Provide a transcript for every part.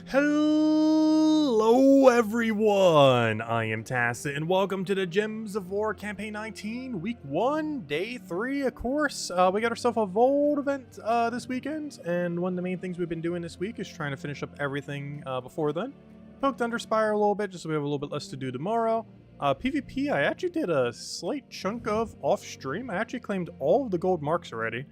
Hello everyone, I am Tacit and welcome to the Gems of War Campaign 19, Week 1, Day 3, of course. We got ourselves a Volt event this weekend, and one of the main things we've been doing this week is trying to finish up everything before then. Poked Underspire a little bit, just so we have a little bit less to do tomorrow. PvP, I actually did a slight chunk of off-stream. I actually claimed all of the gold marks already.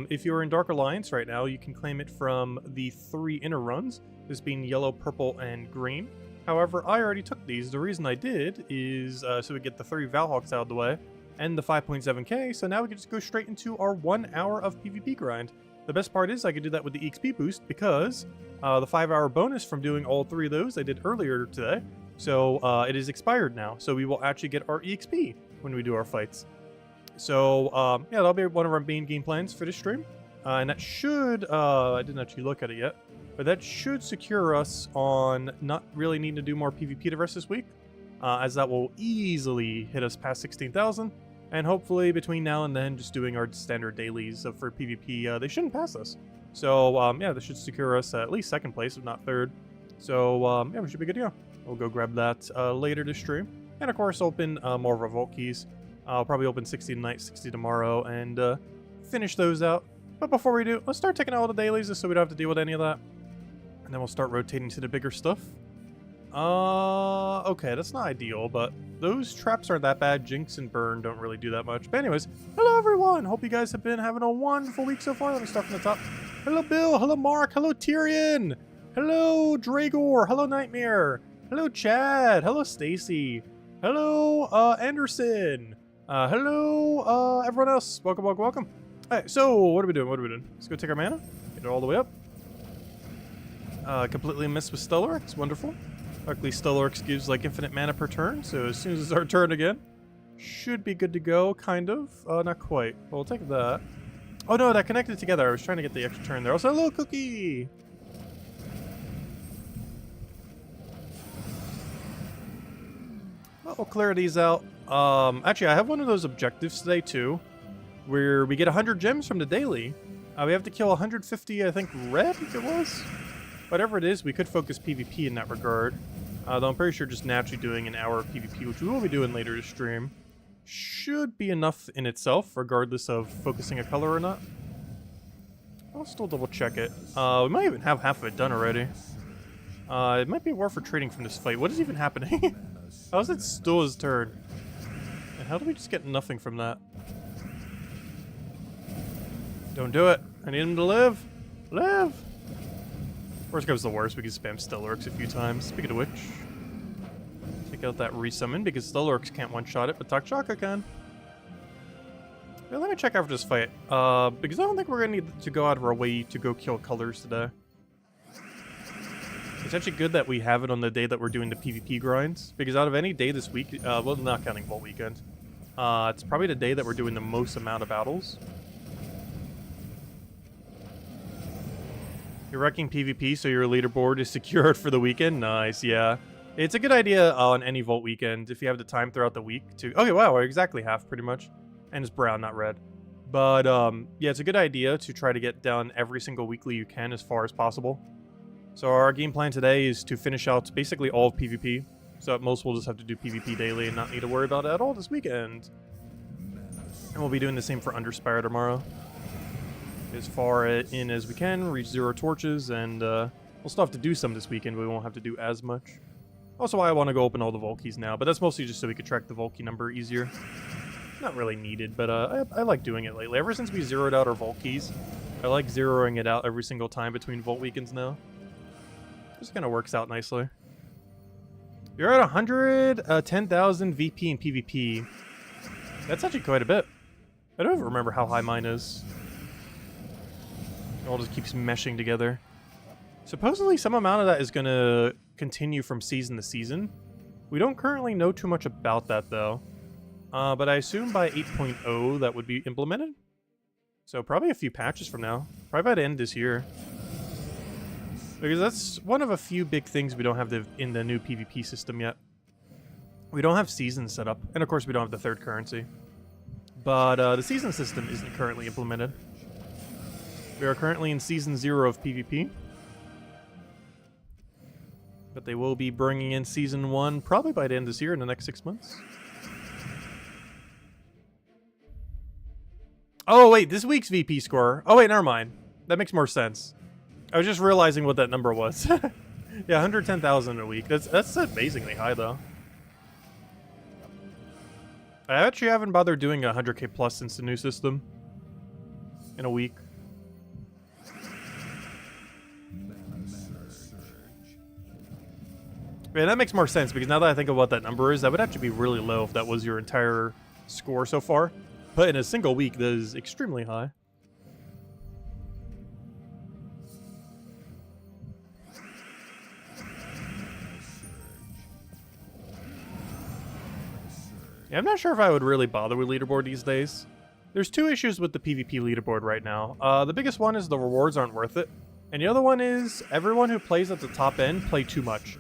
If you're in Dark Alliance right now, you can claim it from the 3 inner runs, this being yellow, purple, and green. However, I already took these. The reason I did is so we get the 3 Valhawks out of the way and the 5.7k, so now we can just go straight into our 1 hour of PvP grind. The best part is I could do that with the EXP boost because the 5-hour bonus from doing all 3 of those I did earlier today, so it is expired now, so we will actually get our EXP when we do our fights. So, yeah, that'll be one of our main game plans for this stream. And that should, I didn't actually look at it yet, but that should secure us on not really needing to do more PvP the rest of this week, as that will easily hit us past 16,000. And hopefully between now and then, just doing our standard dailies for PvP, they shouldn't pass us. So, yeah, this should secure us at least 2nd place, if not 3rd. So, yeah, we should be good to go. We'll go grab that later this stream. And of course, open more of our Vault keys. I'll probably open 60 tonight, 60 tomorrow, and finish those out. But before we do, let's start taking out all the dailies just so we don't have to deal with any of that. And then we'll start rotating to the bigger stuff. Okay, that's not ideal, but those traps aren't that bad. Jinx and Burn don't really do that much. But anyways, hello everyone! Hope you guys have been having a wonderful week so far. Let me start from the top. Hello Bill, hello Mark, hello Tyrion, hello Dragor, hello Nightmare, hello Chad, hello Stacy, hello Anderson. Hello, everyone else. Welcome, welcome, welcome. Alright, so, what are we doing? Let's go take our mana. Get it all the way up. Completely missed with Stellarex. Wonderful. Luckily, Stellarex gives, like, infinite mana per turn, so as soon as it's our turn again, should be good to go, kind of. Not quite. Well, we'll take that. Oh, no, that connected together. I was trying to get the extra turn there. Also, hello, Cookie! Well, we'll clear these out. Actually, I have one of those objectives today, too, where we get 100 gems from the daily. We have to kill 150, I think, red, it was? Whatever it is, we could focus PvP in that regard. Though I'm pretty sure just naturally doing an hour of PvP, which we will be doing later this stream, should be enough in itself, regardless of focusing a color or not. I'll still double check it. We might even have half of it done already. It might be war for trading from this fight. What is even happening? How is it still his turn? And how do we just get nothing from that? Don't do it. I need him to live. Live! Worst comes to worst, we can spam Stellarex a few times. Speaking of which, take out that resummon because Stellarex can't one-shot it, but Takshaka can. Yeah, let me check after this fight, because I don't think we're going to need to go out of our way to go kill colors today. It's actually good that we have it on the day that we're doing the PvP grinds, because out of any day this week, well, not counting Vault Weekend, it's probably the day that we're doing the most amount of battles. You're wrecking PvP, so your leaderboard is secured for the weekend? Nice, yeah. It's a good idea on any Vault Weekend, if you have the time throughout the week to... Okay, wow, we're exactly half, pretty much. And it's brown, not red. But, yeah, it's a good idea to try to get done every single weekly you can as far as possible. So our game plan today is to finish out basically all of PvP. So at most we'll just have to do PvP daily and not need to worry about it at all this weekend. And we'll be doing the same for Underspire tomorrow. As far in as we can, reach 0 torches, and we'll still have to do some this weekend, but we won't have to do as much. Also why I want to go open all the Vault keys now, but that's mostly just so we could track the Vault key number easier. Not really needed, but I like doing it lately. Ever since we zeroed out our Vault keys, I like zeroing it out every single time between Vault weekends now. Just kind of works out nicely. You're at 110,000 VP and PvP. That's actually quite a bit. I don't even remember how high mine is. It all just keeps meshing together. Supposedly some amount of that is going to continue from season to season. We don't currently know too much about that though. But I assume by 8.0 that would be implemented. So probably a few patches from now. Probably by the end of this year. Because that's one of a few big things we don't have in the new PvP system yet. We don't have seasons set up. And of course we don't have the 3rd currency. But the season system isn't currently implemented. We are currently in Season 0 of PvP. But they will be bringing in Season 1 probably by the end of this year, in the next 6 months. Oh, wait, this week's VP score. Oh, wait, never mind. That makes more sense. I was just realizing what that number was. Yeah, 110,000 a week. That's amazingly high, though. I actually haven't bothered doing 100k plus since the new system. In a week. Yeah, that makes more sense, because now that I think of what that number is, that would actually be really low if that was your entire score so far. But in a single week, that is extremely high. Yeah, I'm not sure if I would really bother with leaderboard these days. There's two issues with the PvP leaderboard right now. The biggest one is the rewards aren't worth it. And the other one is everyone who plays at the top end play too much.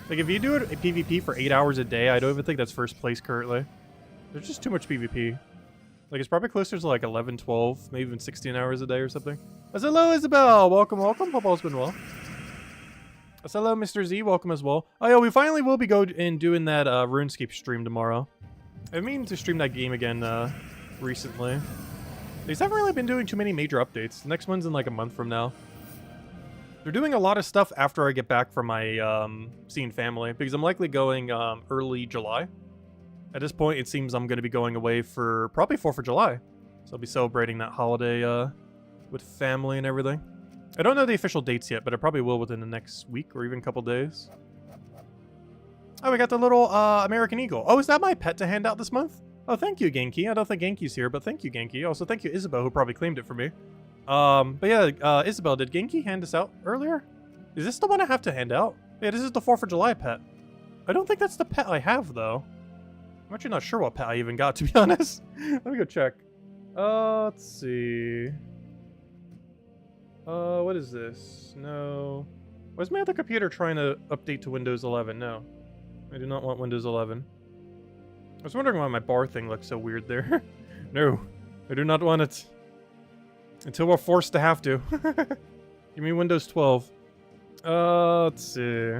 Like, if you do it a PvP for 8 hours a day, I don't even think that's first place currently. There's just too much PvP. Like, it's probably closer to like 11, 12, maybe even 16 hours a day or something. Hello, Isabel! Welcome, welcome. Hope all's been well. Hello, Mr. Z. Welcome as well. Oh, yeah, we finally will be doing that RuneScape stream tomorrow. I mean to stream that game again recently. These haven't really been doing too many major updates. The next one's in like a month from now. They're doing a lot of stuff after I get back from my seeing family, because I'm likely going early July. At this point, it seems I'm going to be going away for probably 4th of July. So I'll be celebrating that holiday with family and everything. I don't know the official dates yet, but I probably will within the next week or even a couple days. Oh, we got the little American Eagle. Oh, is that my pet to hand out this month? Oh, thank you, Genki. I don't think Genki's here, but thank you, Genki. Also, thank you, Isabel, who probably claimed it for me. But yeah, Isabel, did Genki hand this out earlier? Is this the one I have to hand out? Yeah, this is the 4th of July pet. I don't think that's the pet I have, though. I'm actually not sure what pet I even got, to be honest. Let me go check. Let's see. What is this? No. Why is my other computer trying to update to Windows 11? No. I do not want Windows 11. I was wondering why my bar thing looks so weird there. No. I do not want it. Until we're forced to have to. Give me Windows 12. Let's see.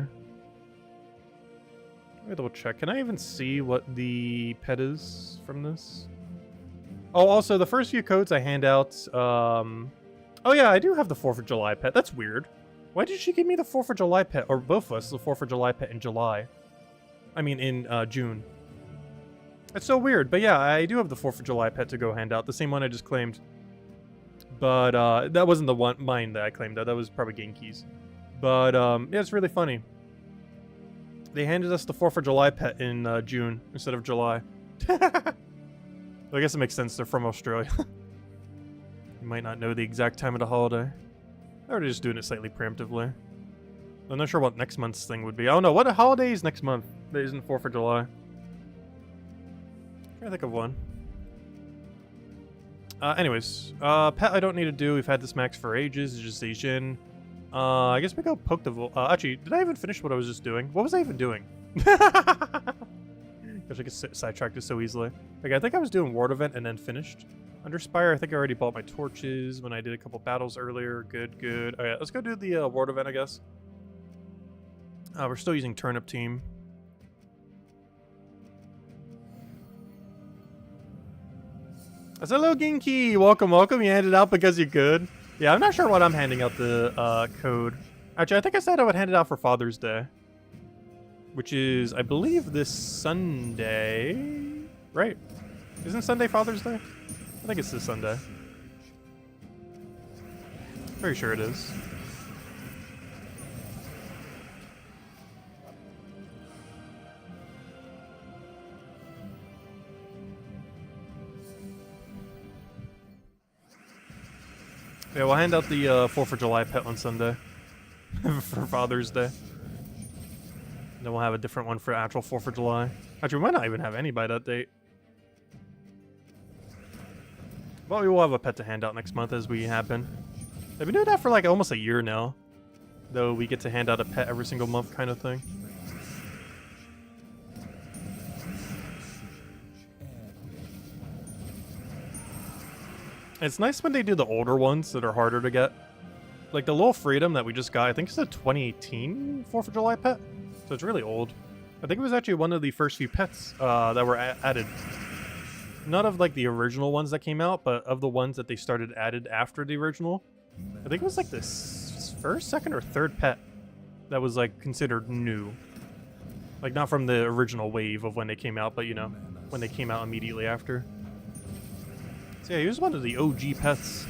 Let me double check. Can I even see what the pet is from this? Oh, also, the first few codes I hand out, oh yeah, I do have the 4th of July pet. That's weird. Why did she give me the 4th of July pet, or both of us, the 4th of July pet in July? I mean, in June. That's so weird, but yeah, I do have the 4th of July pet to go hand out. The same one I just claimed. But, that wasn't the one, mine that I claimed. That was probably Genki's. But, yeah, it's really funny. They handed us the 4th of July pet in June instead of July. Well, I guess it makes sense. They're from Australia. You might not know the exact time of the holiday. Or they're just doing it slightly preemptively. I'm not sure what next month's thing would be. I don't know. What holiday is next month that isn't 4th of July? I'm trying to think of one. Anyways, pet I don't need to do. We've had this max for ages. It's just Asian. I guess we go poke the actually, did I even finish what I was just doing? What was I even doing? Gosh, I get sidetracked so easily. Okay, I think I was doing ward event and then finished. Under Spire, I think I already bought my torches when I did a couple battles earlier. Good, good. Okay, let's go do the ward event, I guess. We're still using turnip team. Hello, Genki! Welcome, welcome. You handed out because you could. Yeah, I'm not sure what I'm handing out the code. Actually, I think I said I would hand it out for Father's Day. Which is, I believe, this Sunday. Right? Isn't Sunday Father's Day? I think it's this Sunday. Very sure it is. Yeah, we'll hand out the 4th of July pet on Sunday for Father's Day. Then we'll have a different one for actual 4th of July. Actually, we might not even have any by that date. But we will have a pet to hand out next month, as we have been. I've been doing that for like almost a year now. Though we get to hand out a pet every single month kind of thing. It's nice when they do the older ones that are harder to get. Like the little freedom that we just got, I think it's a 2018 4th of July pet. So it's really old. I think it was actually one of the first few pets that were added. Not of like the original ones that came out, but of the ones that they started added after the original. I think it was like this first, second, or third pet that was like considered new. Like not from the original wave of when they came out, but you know, when they came out immediately after. So yeah, he was one of the OG pets.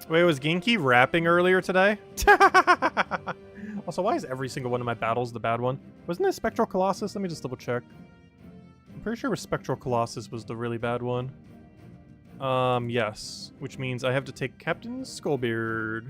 Wait, was Genki rapping earlier today? Also, why is every single one of my battles the bad one? Wasn't it Spectral Colossus? Let me just double check. I'm pretty sure it was Spectral Colossus was the really bad one. Yes. Which means I have to take Captain Skullbeard.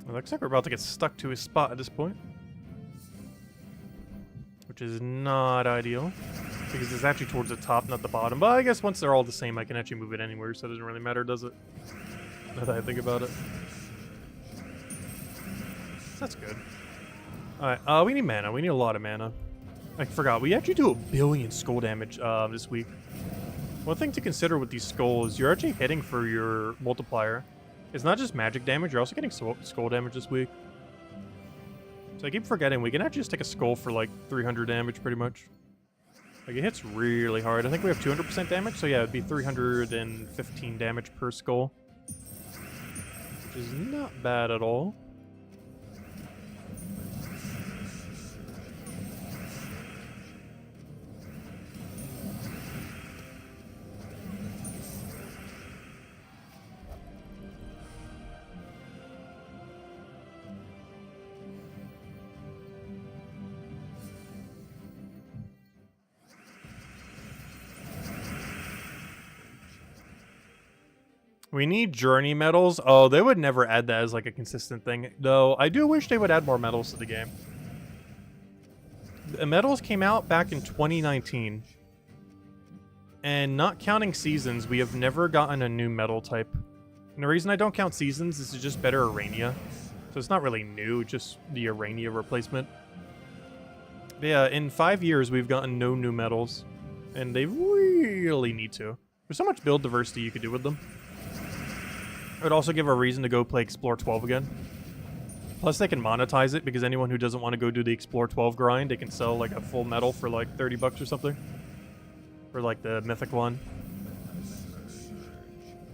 It looks like we're about to get stuck to his spot at this point. Which is not ideal. Because it's actually towards the top, not the bottom. But I guess once they're all the same, I can actually move it anywhere, so it doesn't really matter, does it? Now that I think about it. That's good. Alright, we need mana. We need a lot of mana. I forgot. We actually do 1 billion skull damage this week. One thing to consider with these skulls, you're actually hitting for your multiplier. It's not just magic damage, you're also getting skull damage this week. So I keep forgetting, we can actually just take a skull for like 300 damage pretty much. Like it hits really hard. I think we have 200% damage, so yeah, it'd be 315 damage per skull. Which is not bad at all. We need journey medals. Oh, they would never add that as like a consistent thing. Though, I do wish they would add more medals to the game. The medals came out back in 2019. And not counting seasons, we have never gotten a new medal type. And the reason I don't count seasons is it's just better Arania. So it's not really new, just the Arania replacement. But yeah, in 5 years, we've gotten no new medals. And they really need to. There's so much build diversity you could do with them. It would also give a reason to go play Explore 12 again. Plus they can monetize it, because anyone who doesn't want to go do the Explore 12 grind, they can sell like a full medal for like 30 bucks or something. For like the mythic one.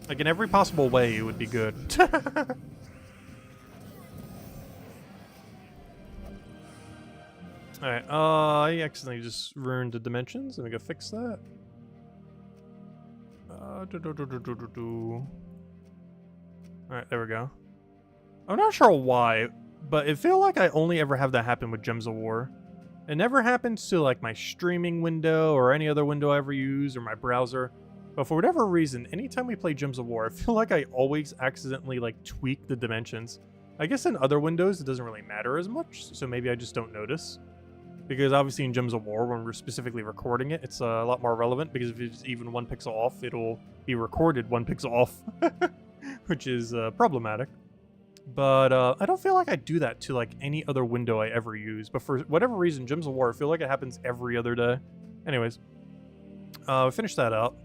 Like in every possible way, it would be good. Alright, I accidentally just ruined the dimensions. Let me go fix that. Alright, there we go. I'm not sure why, but it feels like I only ever have that happen with Gems of War. It never happens to like my streaming window or any other window I ever use or my browser. But for whatever reason, anytime we play Gems of War, I feel like I always accidentally like tweak the dimensions. I guess in other windows it doesn't really matter as much, so maybe I just don't notice. Because obviously in Gems of War, when we're specifically recording it, it's a lot more relevant, because if it's even 1 pixel off, it'll be recorded 1 pixel off. Which is problematic. But I don't feel like I do that to like any other window I ever use. But for whatever reason, Gems of War, I feel like it happens every other day. Anyways, we finished that out.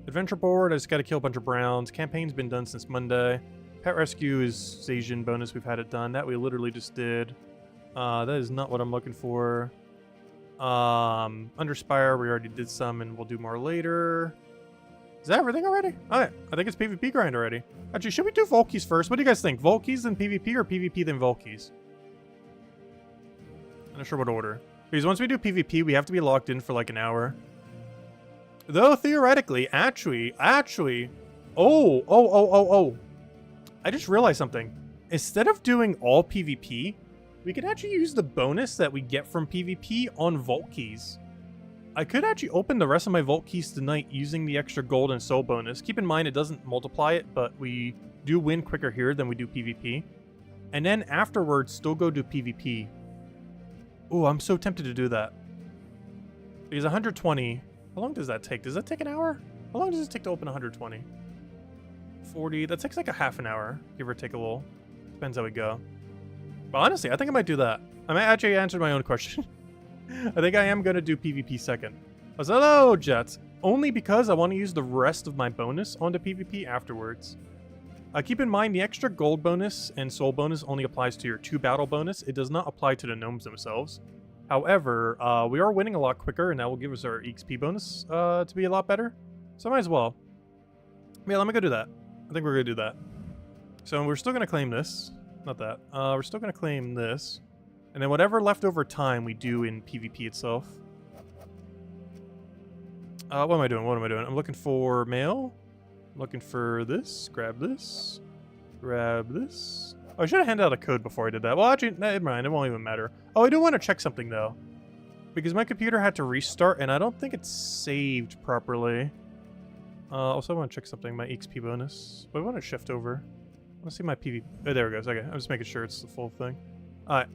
Adventure board, I just got to kill a bunch of browns. Campaign's been done since Monday. Pet rescue is Asian bonus. We've had it done. That we literally just did. That is not what I'm looking for. Under Spire, we already did some, and we'll do more later. Is that everything already? Alright, I think it's PvP grind already. Actually, should we do Volkies first? What do you guys think? Volkies then PvP or PvP then Volkies? I'm not sure what order. Because once we do PvP, we have to be locked in for like an hour. Though, theoretically, actually... Oh. I just realized something. Instead of doing all PvP, we could actually use the bonus that we get from PvP on Volkies. I could actually open the rest of my vault keys tonight using the extra gold and soul bonus. Keep in mind it doesn't multiply it, but we do win quicker here than we do PvP. And then afterwards, still go do PvP. Oh, I'm so tempted to do that. Because 120, how long does that take? Does that take an hour? How long does it take to open 120? 40, that takes like a half an hour, give or take a little. Depends how we go. But honestly, I think I might do that. I might actually answer my own question. I think I am going to do PvP second. I was, hello, Jets. Only because I want to use the rest of my bonus onto PvP afterwards. Keep in mind, the extra gold bonus and soul bonus only applies to your 2 battle bonus. It does not apply to the gnomes themselves. However, we are winning a lot quicker, and that will give us our XP bonus to be a lot better. So I might as well. Yeah, let me go do that. I think we're going to do that. So we're still going to claim this. Not that. We're still going to claim this. And then whatever leftover time we do in PvP itself. What am I doing? What am I doing? I'm looking for mail. I'm looking for this. Grab this. Grab this. Oh, I should have handed out a code before I did that. Well, actually, never mind. It won't even matter. Oh, I do want to check something, though. Because my computer had to restart, and I don't think it's saved properly. Also, I want to check something. My XP bonus. But I want to shift over. I want to see my PvP. Oh, there it goes. Okay, I'm just making sure it's the full thing. Alright.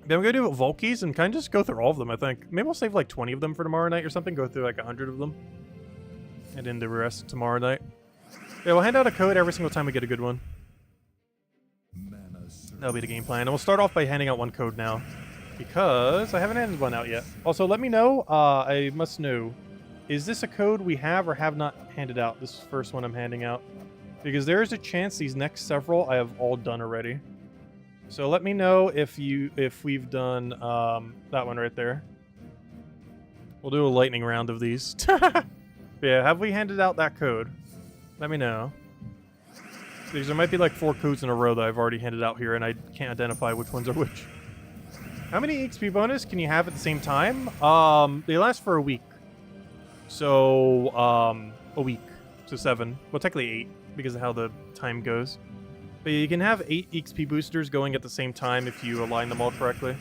Then we're going to do vault keys and kind of just go through all of them, I think. Maybe we'll save like 20 of them for tomorrow night or something. Go through like 100 of them. And then the rest tomorrow night. Yeah, we'll hand out a code every single time we get a good one. That'll be the game plan. And we'll start off by handing out one code now. Because I haven't handed one out yet. Also, let me know. I must know. Is this a code we have or have not handed out? This first one I'm handing out. Because there is a chance these next several I have all done already. So let me know if we've done that one right there. We'll do a lightning round of these. Yeah, have we handed out that code? Let me know. Because there might be like 4 codes in a row that I've already handed out here, and I can't identify which ones are which. How many XP bonus can you have at the same time? They last for a week. So, a week. So 7. Well, technically 8, because of how the time goes. But you can have 8 XP boosters going at the same time if you align them all correctly.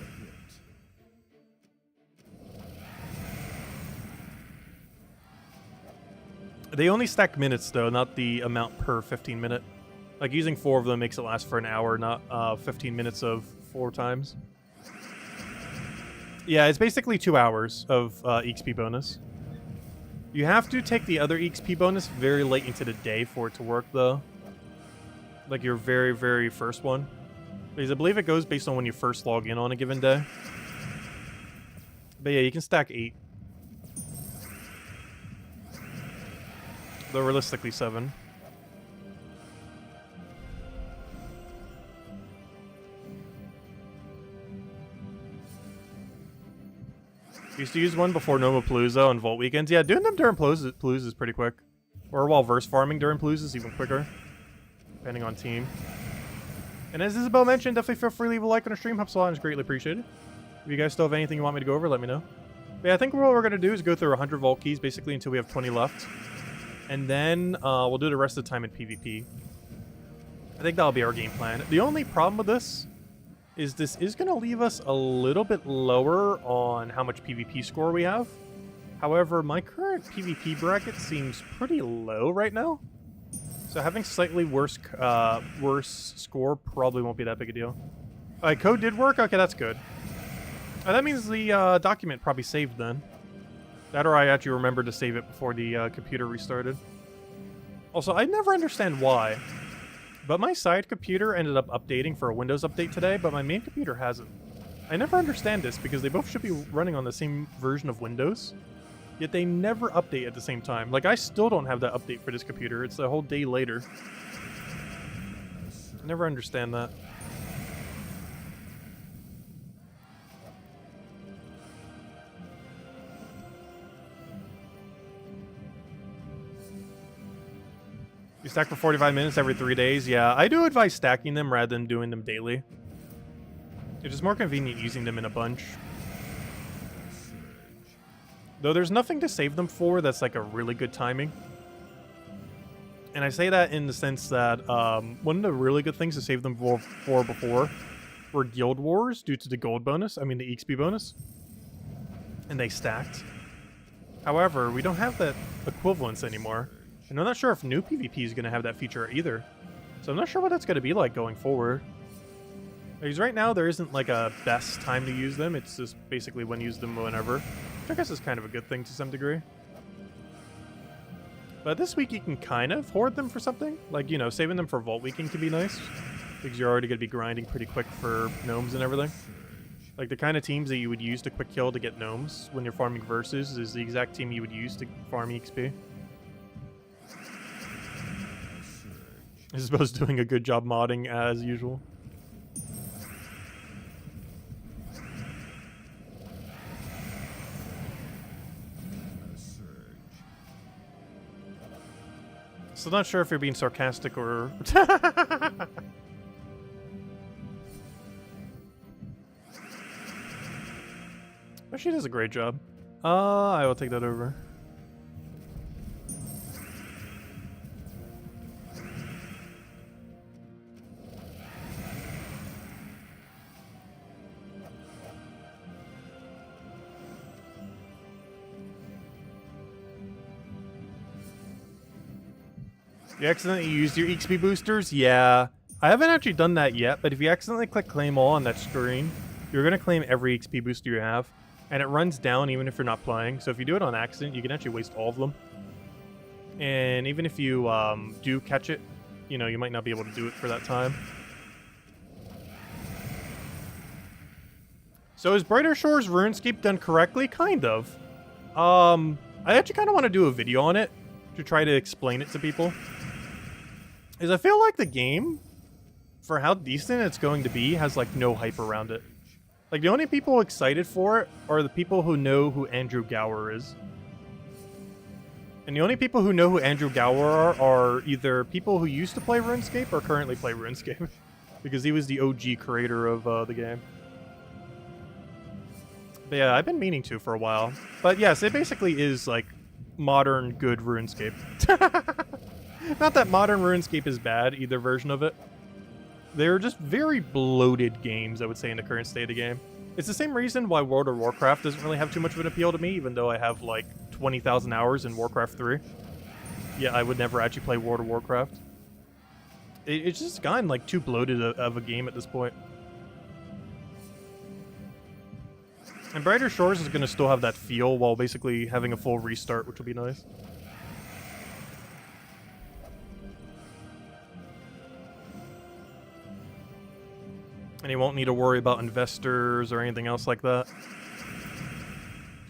They only stack minutes, though, not the amount per 15 minute. Like, using 4 of them makes it last for an hour, not 15 minutes of 4 times. Yeah, it's basically 2 hours of XP bonus. You have to take the other XP bonus very late into the day for it to work, though. Like your very, very first one. Because I believe it goes based on when you first log in on a given day. But yeah, you can stack 8. Though realistically 7. Used to use one before Nomapalooza on Vault Weekends. Yeah, doing them during Palooza is pretty quick. Or while verse farming during Palooza is even quicker. Depending on team. And as Isabel mentioned, definitely feel free to leave a like on the stream. Helps a lot and is greatly appreciated. If you guys still have anything you want me to go over, let me know. But yeah, I think what we're going to do is go through 100 vault keys basically until we have 20 left. And then we'll do the rest of the time in PvP. I think that'll be our game plan. The only problem with this is going to leave us a little bit lower on how much PvP score we have. However, my current PvP bracket seems pretty low right now. So having slightly worse score probably won't be that big a deal. Alright, code did work? Okay, that's good. That means the document probably saved then. That or I actually remembered to save it before the computer restarted. Also, I never understand why. But my side computer ended up updating for a Windows update today, but my main computer hasn't. I never understand this because they both should be running on the same version of Windows. Yet they never update at the same time. Like, I still don't have that update for this computer. It's a whole day later. I never understand that. You stack for 45 minutes every 3 days? Yeah, I do advise stacking them rather than doing them daily. It's just more convenient using them in a bunch. Though there's nothing to save them for that's like a really good timing. And I say that in the sense that one of the really good things to save them for before were Guild Wars due to the gold bonus. I mean the XP bonus. and they stacked. However, we don't have that equivalence anymore. And I'm not sure if new PvP is going to have that feature either. So I'm not sure what that's going to be like going forward. Because right now there isn't like a best time to use them. It's just basically when you use them whenever. Which I guess is kind of a good thing to some degree. But this week you can kind of hoard them for something. Like, you know, saving them for Vault Weekend can be nice. Because you're already going to be grinding pretty quick for gnomes and everything. Like, the kind of teams that you would use to quick kill to get gnomes when you're farming versus is the exact team you would use to farm XP. I suppose doing a good job modding as usual. Still not sure if you're being sarcastic or... But she does a great job. I will take that over. You accidentally used your XP boosters? Yeah. I haven't actually done that yet, but if you accidentally click claim all on that screen, you're going to claim every XP booster you have. And it runs down even if you're not playing. So if you do it on accident, you can actually waste all of them. And even if you do catch it, you know, you might not be able to do it for that time. So is Brighter Shores RuneScape done correctly? Kind of. I actually kind of want to do a video on it to try to explain it to people. Is I feel like the game, for how decent it's going to be, has like no hype around it. Like, the only people excited for it are the people who know who Andrew Gower is. And the only people who know who Andrew Gower are either people who used to play RuneScape or currently play RuneScape. Because he was the OG creator of the game. But yeah, I've been meaning to for a while. But yes, it basically is, like, modern good RuneScape. Not that modern RuneScape is bad, either version of it. They're just very bloated games, I would say, in the current state of the game. It's the same reason why World of Warcraft doesn't really have too much of an appeal to me, even though I have, like, 20,000 hours in Warcraft 3. Yeah, I would never actually play World of Warcraft. It's just gotten, like, too bloated of a game at this point. And Brighter Shores is going to still have that feel while basically having a full restart, which will be nice. And he won't need to worry about investors or anything else like that.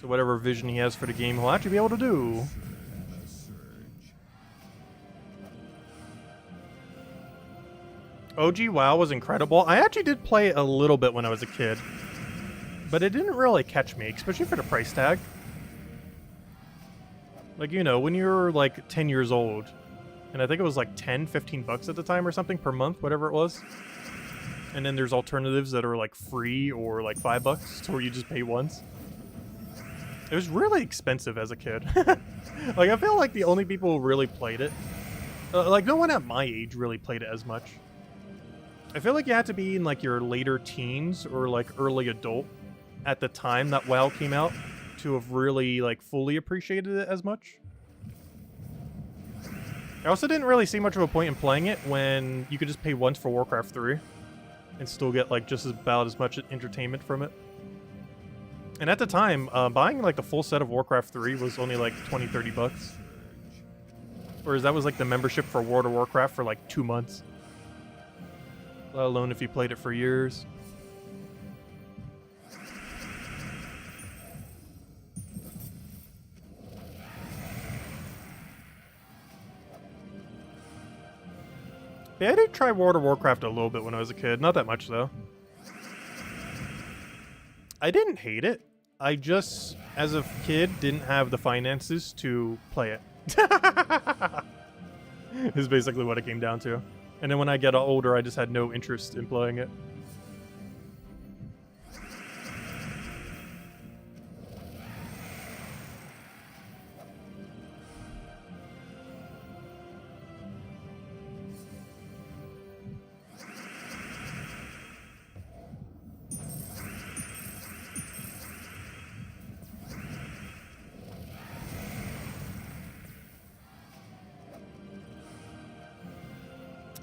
So whatever vision he has for the game, he'll actually be able to do. OG WoW was incredible. I actually did play it a little bit when I was a kid. But it didn't really catch me, especially for the price tag. Like, you know, when you're like 10 years old, and I think it was like 10, 15 bucks at the time or something per month, whatever it was. And then there's alternatives that are like free or like $5 where you just pay once. It was really expensive as a kid. Like, I feel like the only people who really played it, like no one at my age really played it as much. I feel like you had to be in like your later teens or like early adult at the time that WoW came out to have really like fully appreciated it as much. I also didn't really see much of a point in playing it when you could just pay once for Warcraft 3 and still get like just about as much entertainment from it. And at the time, buying like the full set of Warcraft 3 was only like 20, 30 bucks. Whereas that was like the membership for World of Warcraft for like 2 months. Let alone if you played it for years. Yeah, I did try World of Warcraft a little bit when I was a kid. Not that much, though. I didn't hate it. I just, as a kid, didn't have the finances to play it. Is basically what it came down to. And then when I get older, I just had no interest in playing it.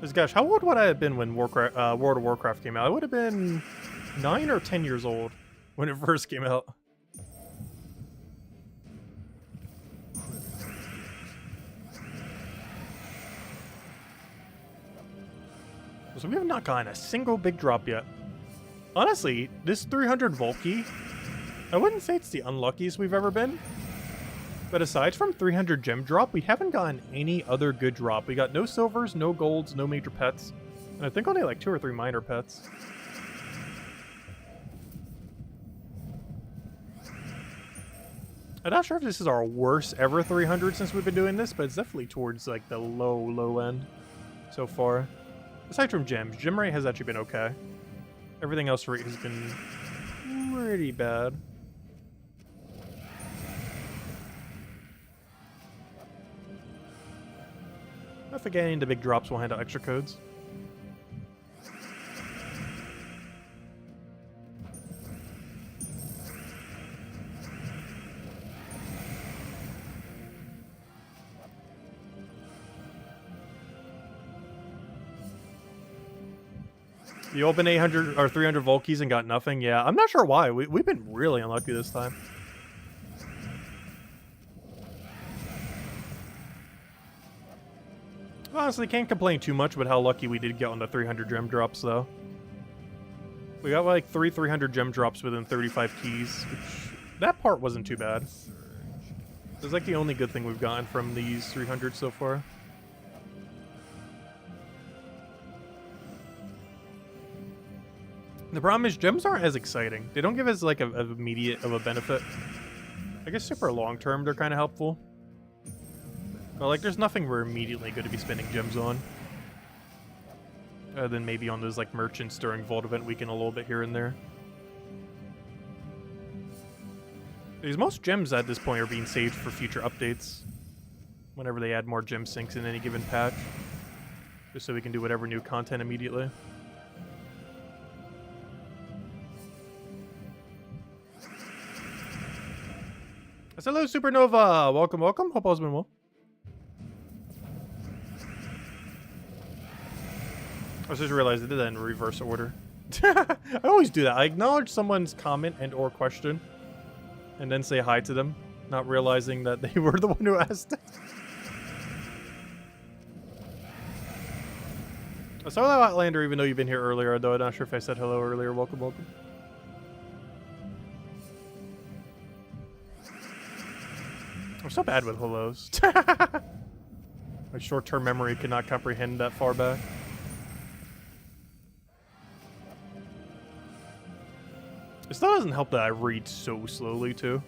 Because gosh, how old would I have been when World of Warcraft came out? I would have been 9 or 10 years old when it first came out. So we have not gotten a single big drop yet. Honestly, this 300 Volkey, I wouldn't say it's the unluckiest we've ever been. But aside from 300 gem drop, we haven't gotten any other good drop. We got no silvers, no golds, no major pets. And I think only like 2 or 3 minor pets. I'm not sure if this is our worst ever 300 since we've been doing this, but it's definitely towards like the low end so far. Aside from gems, gem rate has actually been okay. Everything else rate has been pretty bad. If we get into big drops, we'll hand out extra codes. You opened 800 or 300 Volkeys and got nothing? Yeah, I'm not sure why. We've been really unlucky this time. Honestly, can't complain too much about how lucky we did get on the 300 gem drops, though. We got like 300 gem drops within 35 keys, which that part wasn't too bad. It's like the only good thing we've gotten from these 300 so far. The problem is gems aren't as exciting. They don't give us like a immediate of a benefit. I guess super long term they're kind of helpful. But like there's nothing we're immediately going to be spending gems on. Other than maybe on those like merchants during Vault Event Weekend a little bit here and there. Because most gems at this point are being saved for future updates. Whenever they add more gem sinks in any given patch. Just so we can do whatever new content immediately. Hello, Supernova! Welcome, welcome. Hope all's been well. I just realized I did that in reverse order. I always do that. I acknowledge someone's comment and or question, and then say hi to them, not realizing that they were the one who asked it. I saw that Outlander even though you've been here earlier, though I'm not sure if I said hello earlier. Welcome, welcome. I'm so bad with hellos. My short-term memory cannot comprehend that far back. It still doesn't help that I read so slowly, too.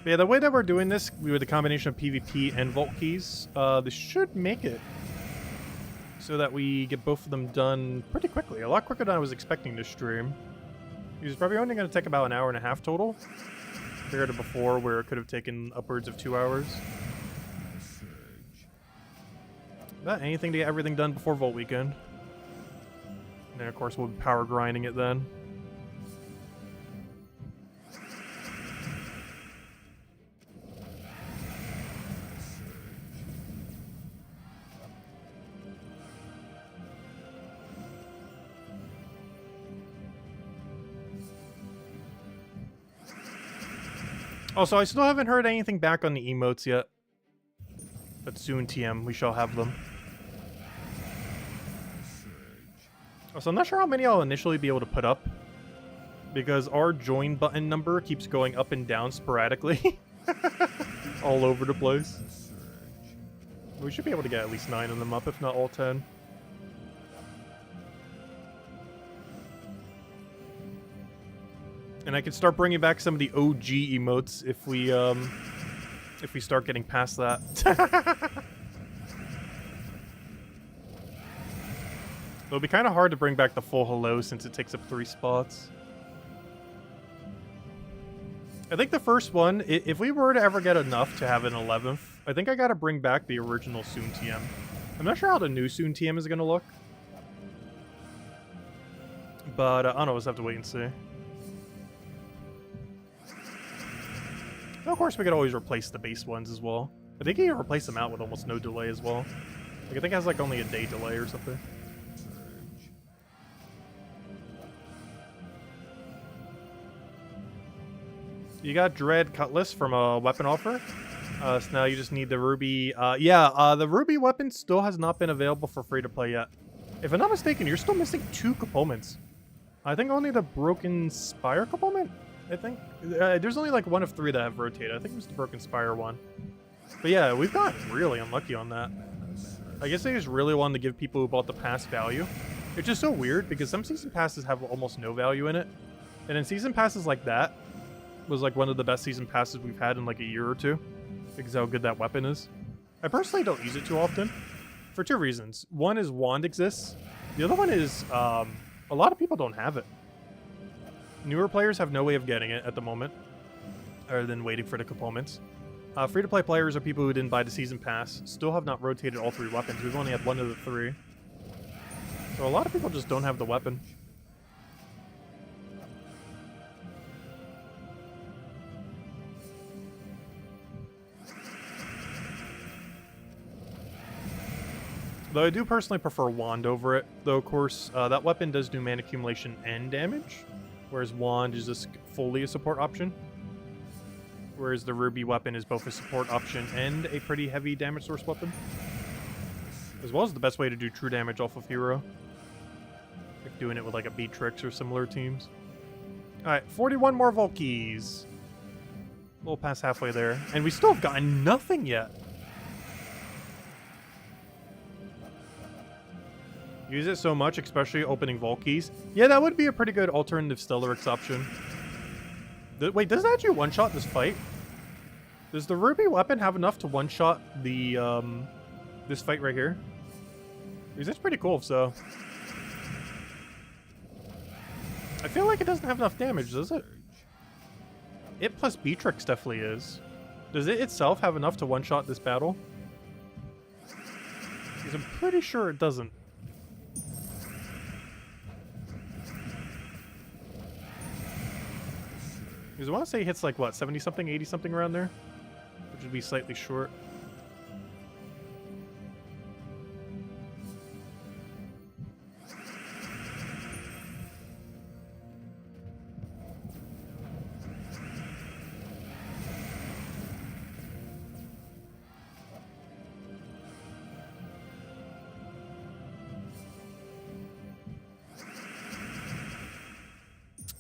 But yeah, the way that we're doing this, with the combination of PvP and Vault Keys, this should make it so that we get both of them done pretty quickly. A lot quicker than I was expecting this stream. It's probably only going to take about an hour and a half total, compared to before where it could have taken upwards of 2 hours. But anything to get everything done before Vault Weekend. And then of course we'll be power grinding it then. Also, I still haven't heard anything back on the emotes yet. But soon, TM, we shall have them. Also, I'm not sure how many I'll initially be able to put up. Because our join button number keeps going up and down sporadically. All over the place. We should be able to get at least 9 of them up, if not all 10. And I can start bringing back some of the OG emotes if we start getting past that. It'll be kind of hard to bring back the full hello since it takes up 3 spots. I think the first one, if we were to ever get enough to have an 11th, I think I gotta bring back the original Soon TM. I'm not sure how the new Soon TM is gonna look. But I don't know, we'll just have to wait and see. And of course, we could always replace the base ones as well. I think you can replace them out with almost no delay as well. Like, I think it has like only a day delay or something. You got Dread Cutlass from a weapon offer. So now you just need the Ruby. The Ruby weapon still has not been available for free to play yet. If I'm not mistaken, you're still missing 2 components. I think only the Broken Spire component. I think there's only like 1 of 3 that have rotated. I think it was the Broken Spire one. But yeah, we've gotten really unlucky on that. I guess they just really wanted to give people who bought the pass value. It's just so weird because some season passes have almost no value in it, and in season passes like that was like one of the best season passes we've had in like a year or two because how good that weapon is. I personally don't use it too often for 2 reasons. One is Wand exists. The other one is a lot of people don't have it. Newer players have no way of getting it at the moment, other than waiting for the components. Free-to-play players are people who didn't buy the season pass, still have not rotated all 3 weapons. We've only had 1 of the 3. So a lot of people just don't have the weapon. Though I do personally prefer Wand over it. Though, of course, that weapon does do mana accumulation and damage, whereas Wand is just fully a support option. Whereas the Ruby weapon is both a support option and a pretty heavy damage source weapon. As well as the best way to do true damage off of hero. Like doing it with like a Beatrix or similar teams. Alright, 41 more Volkeys. A little past halfway there. And we still have gotten nothing yet. Use it so much, especially opening Volkeys. Yeah, that would be a pretty good alternative Stellaryx option. Wait, does it actually one-shot this fight? Does the Ruby weapon have enough to one-shot the, this fight right here? Because that's pretty cool, so... I feel like it doesn't have enough damage, does it? It plus Beatrix definitely is. Does it itself have enough to one-shot this battle? Because I'm pretty sure it doesn't. Because I want to say it hits like, what, 70-something, 80-something around there? Which would be slightly short.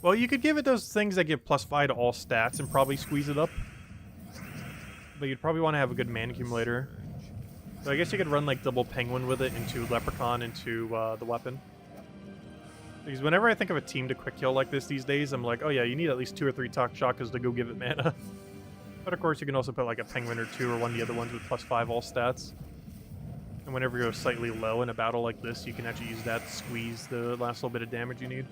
Well, you could give it those things that give +5 to all stats and probably squeeze it up. But you'd probably want to have a good mana accumulator. So I guess you could run like double Penguin with it into Leprechaun into the weapon. Because whenever I think of a team to quick kill like this these days, I'm like, oh yeah, you need at least 2 or 3 Talk Shakas to go give it mana. But of course you can also put like a Penguin or 2 or one of the other ones with +5 all stats. And whenever you're slightly low in a battle like this, you can actually use that to squeeze the last little bit of damage you need.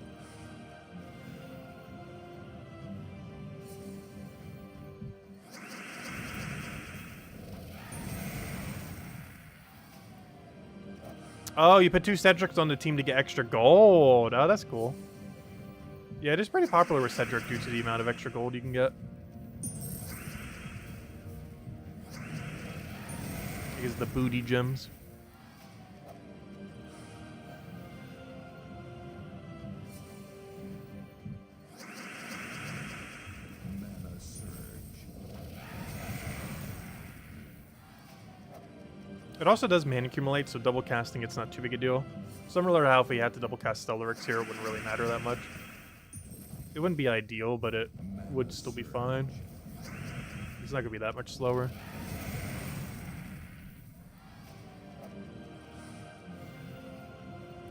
Oh, you put 2 Cedrics on the team to get extra gold. Oh, that's cool. Yeah, it is pretty popular with Cedric due to the amount of extra gold you can get. Because the booty gems. It also does mana accumulate, so double casting it's not too big a deal. Similar to how if we had to double cast Stellaryx here, it wouldn't really matter that much. It wouldn't be ideal, but it would still be fine. It's not going to be that much slower.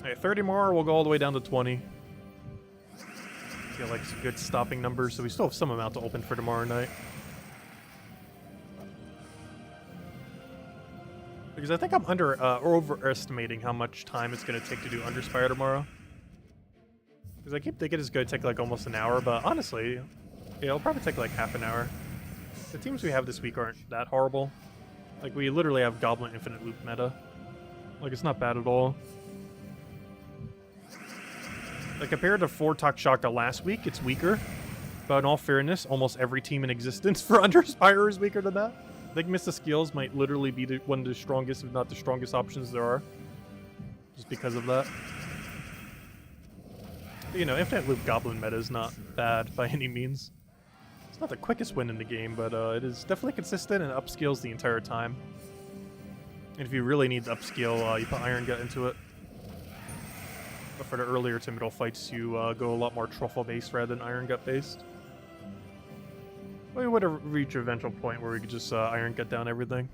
Alright, 30 more, we'll go all the way down to 20. Get like some good stopping numbers, so we still have some amount to open for tomorrow night. Because I think I'm overestimating how much time it's going to take to do Underspire tomorrow. Because I keep thinking it's going to take like almost an hour, but honestly, yeah, it'll probably take like half an hour. The teams we have this week aren't that horrible. Like, we literally have Goblin Infinite Loop meta. Like, it's not bad at all. Like, compared to Fortok Shaka last week, it's weaker. But in all fairness, almost every team in existence for Underspire is weaker than that. I think Mista Skills might literally be one of the strongest, if not the strongest options there are. Just because of that. But, you know, Infinite Loop Goblin meta is not bad by any means. It's not the quickest win in the game, but it is definitely consistent and upscales the entire time. And if you really need to upscale, you put Iron Gut into it. But for the earlier to middle fights, you go a lot more Truffle based rather than Iron Gut based. We would have reached an eventual point where we could just Iron Gut down everything.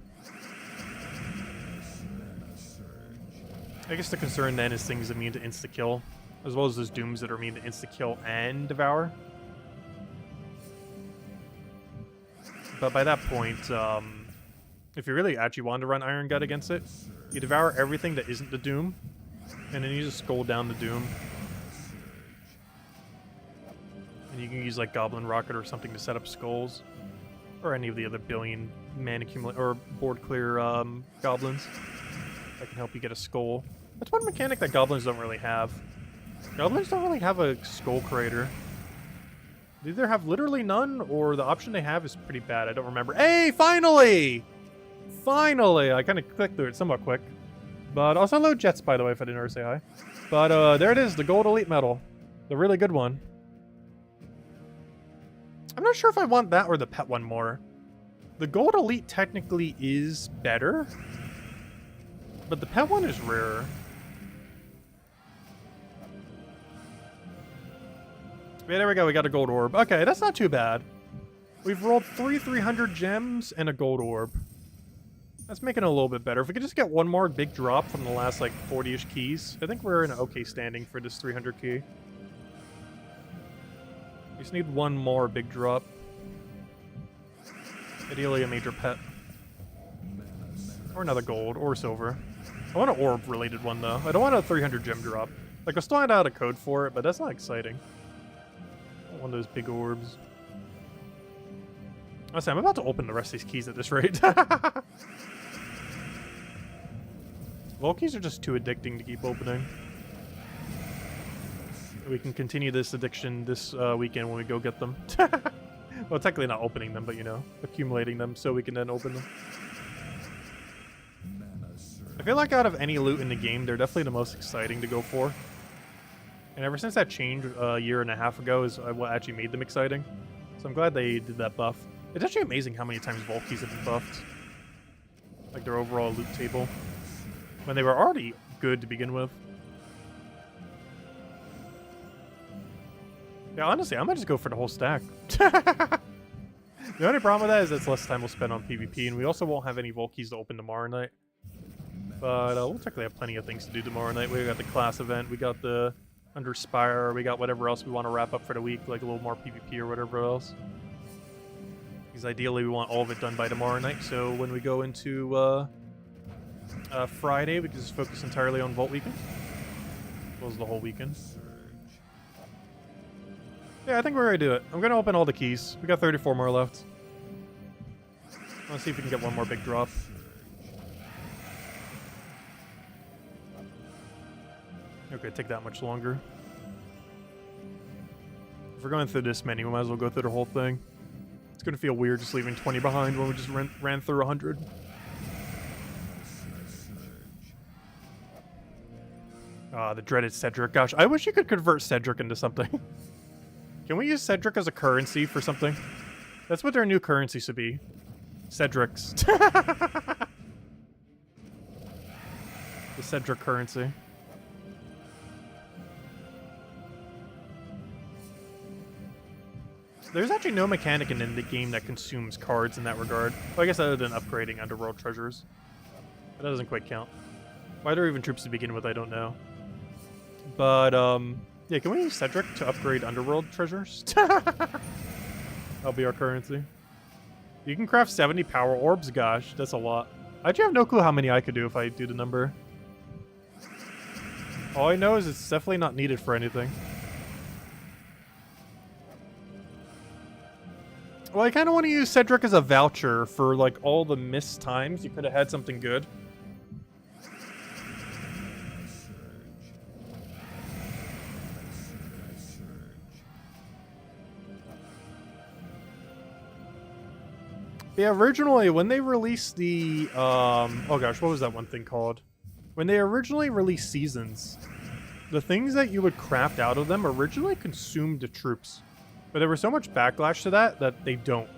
I guess the concern then is things immune to insta-kill, as well as those Dooms that are immune to insta-kill and Devour. But by that point, if you really actually want to run Iron Gut against it, you Devour everything that isn't the Doom, and then you just skull down the Doom. And you can use like Goblin Rocket or something to set up skulls, or any of the other billion mana accumulate or board clear goblins that can help you get a skull. That's one mechanic that goblins don't really have. Goblins don't really have a skull creator. They either have literally none, or the option they have is pretty bad. I don't remember. Hey, finally! Finally! I kind of clicked through it somewhat quick. But also hello Jets, by the way, if I didn't already say hi. But there it is, the Gold Elite Medal. The really good one. I'm not sure if I want that or the pet one more. The Gold Elite technically is better, but the pet one is rarer. Yeah, there we go, we got a gold orb. Okay, that's not too bad. We've rolled 300 gems and a gold orb. That's making it a little bit better. If we could just get one more big drop from the last, like, 40-ish keys, I think we're in an okay standing for this 300 key. We just need one more big drop. Ideally a major pet. Or another gold, or silver. I want an orb-related one, though. I don't want a 300 gem drop. Like, I'll still find out a code for it, but that's not exciting. I want one of those big orbs. Honestly, I'm about to open the rest of these keys at this rate. Vault keys are just too addicting to keep opening. We can continue this addiction this weekend when we go get them. Well, technically not opening them, but, you know, accumulating them so we can then open them. I feel like out of any loot in the game, they're definitely the most exciting to go for. And ever since that change a year and a half ago is what actually made them exciting. So I'm glad they did that buff. It's actually amazing how many times Vault keys have been buffed. Like their overall loot table. When they were already good to begin with. Yeah, honestly, I might just go for the whole stack. The only problem with that is that's less time we'll spend on PvP, and we also won't have any Vault keys to open tomorrow night. But we'll technically have plenty of things to do tomorrow night. We got the class event, we got the Underspire, we got whatever else we want to wrap up for the week, like a little more PvP or whatever else. Because ideally we want all of it done by tomorrow night, so when we go into Friday, we can just focus entirely on Vault Weekend. Close the whole weekend. Yeah, I think we're ready to do it. I'm going to open all the keys. We got 34 more left. Let's see if we can get one more big drop. Okay, take that much longer. If we're going through this many, we might as well go through the whole thing. It's going to feel weird just leaving 20 behind when we just ran through 100. Ah, the dreaded Cedric. Gosh, I wish you could convert Cedric into something. Can we use Cedric as a currency for something? That's what their new currency should be. Cedrics. The Cedric currency. There's actually no mechanic in the game that consumes cards in that regard. Well, I guess other than upgrading Underworld treasures. But that doesn't quite count. Why there are even troops to begin with, I don't know. But, yeah, can we use Cedric to upgrade Underworld treasures? That'll be our currency. You can craft 70 power orbs? Gosh, that's a lot. I actually have no clue how many I could do if I do the number. All I know is it's definitely not needed for anything. Well, I kind of want to use Cedric as a voucher for, like, all the missed times you could have had something good. Yeah, originally when they released the oh gosh, what was that one thing called? When they originally released seasons, the things that you would craft out of them originally consumed the troops. But there was so much backlash to that that they don't.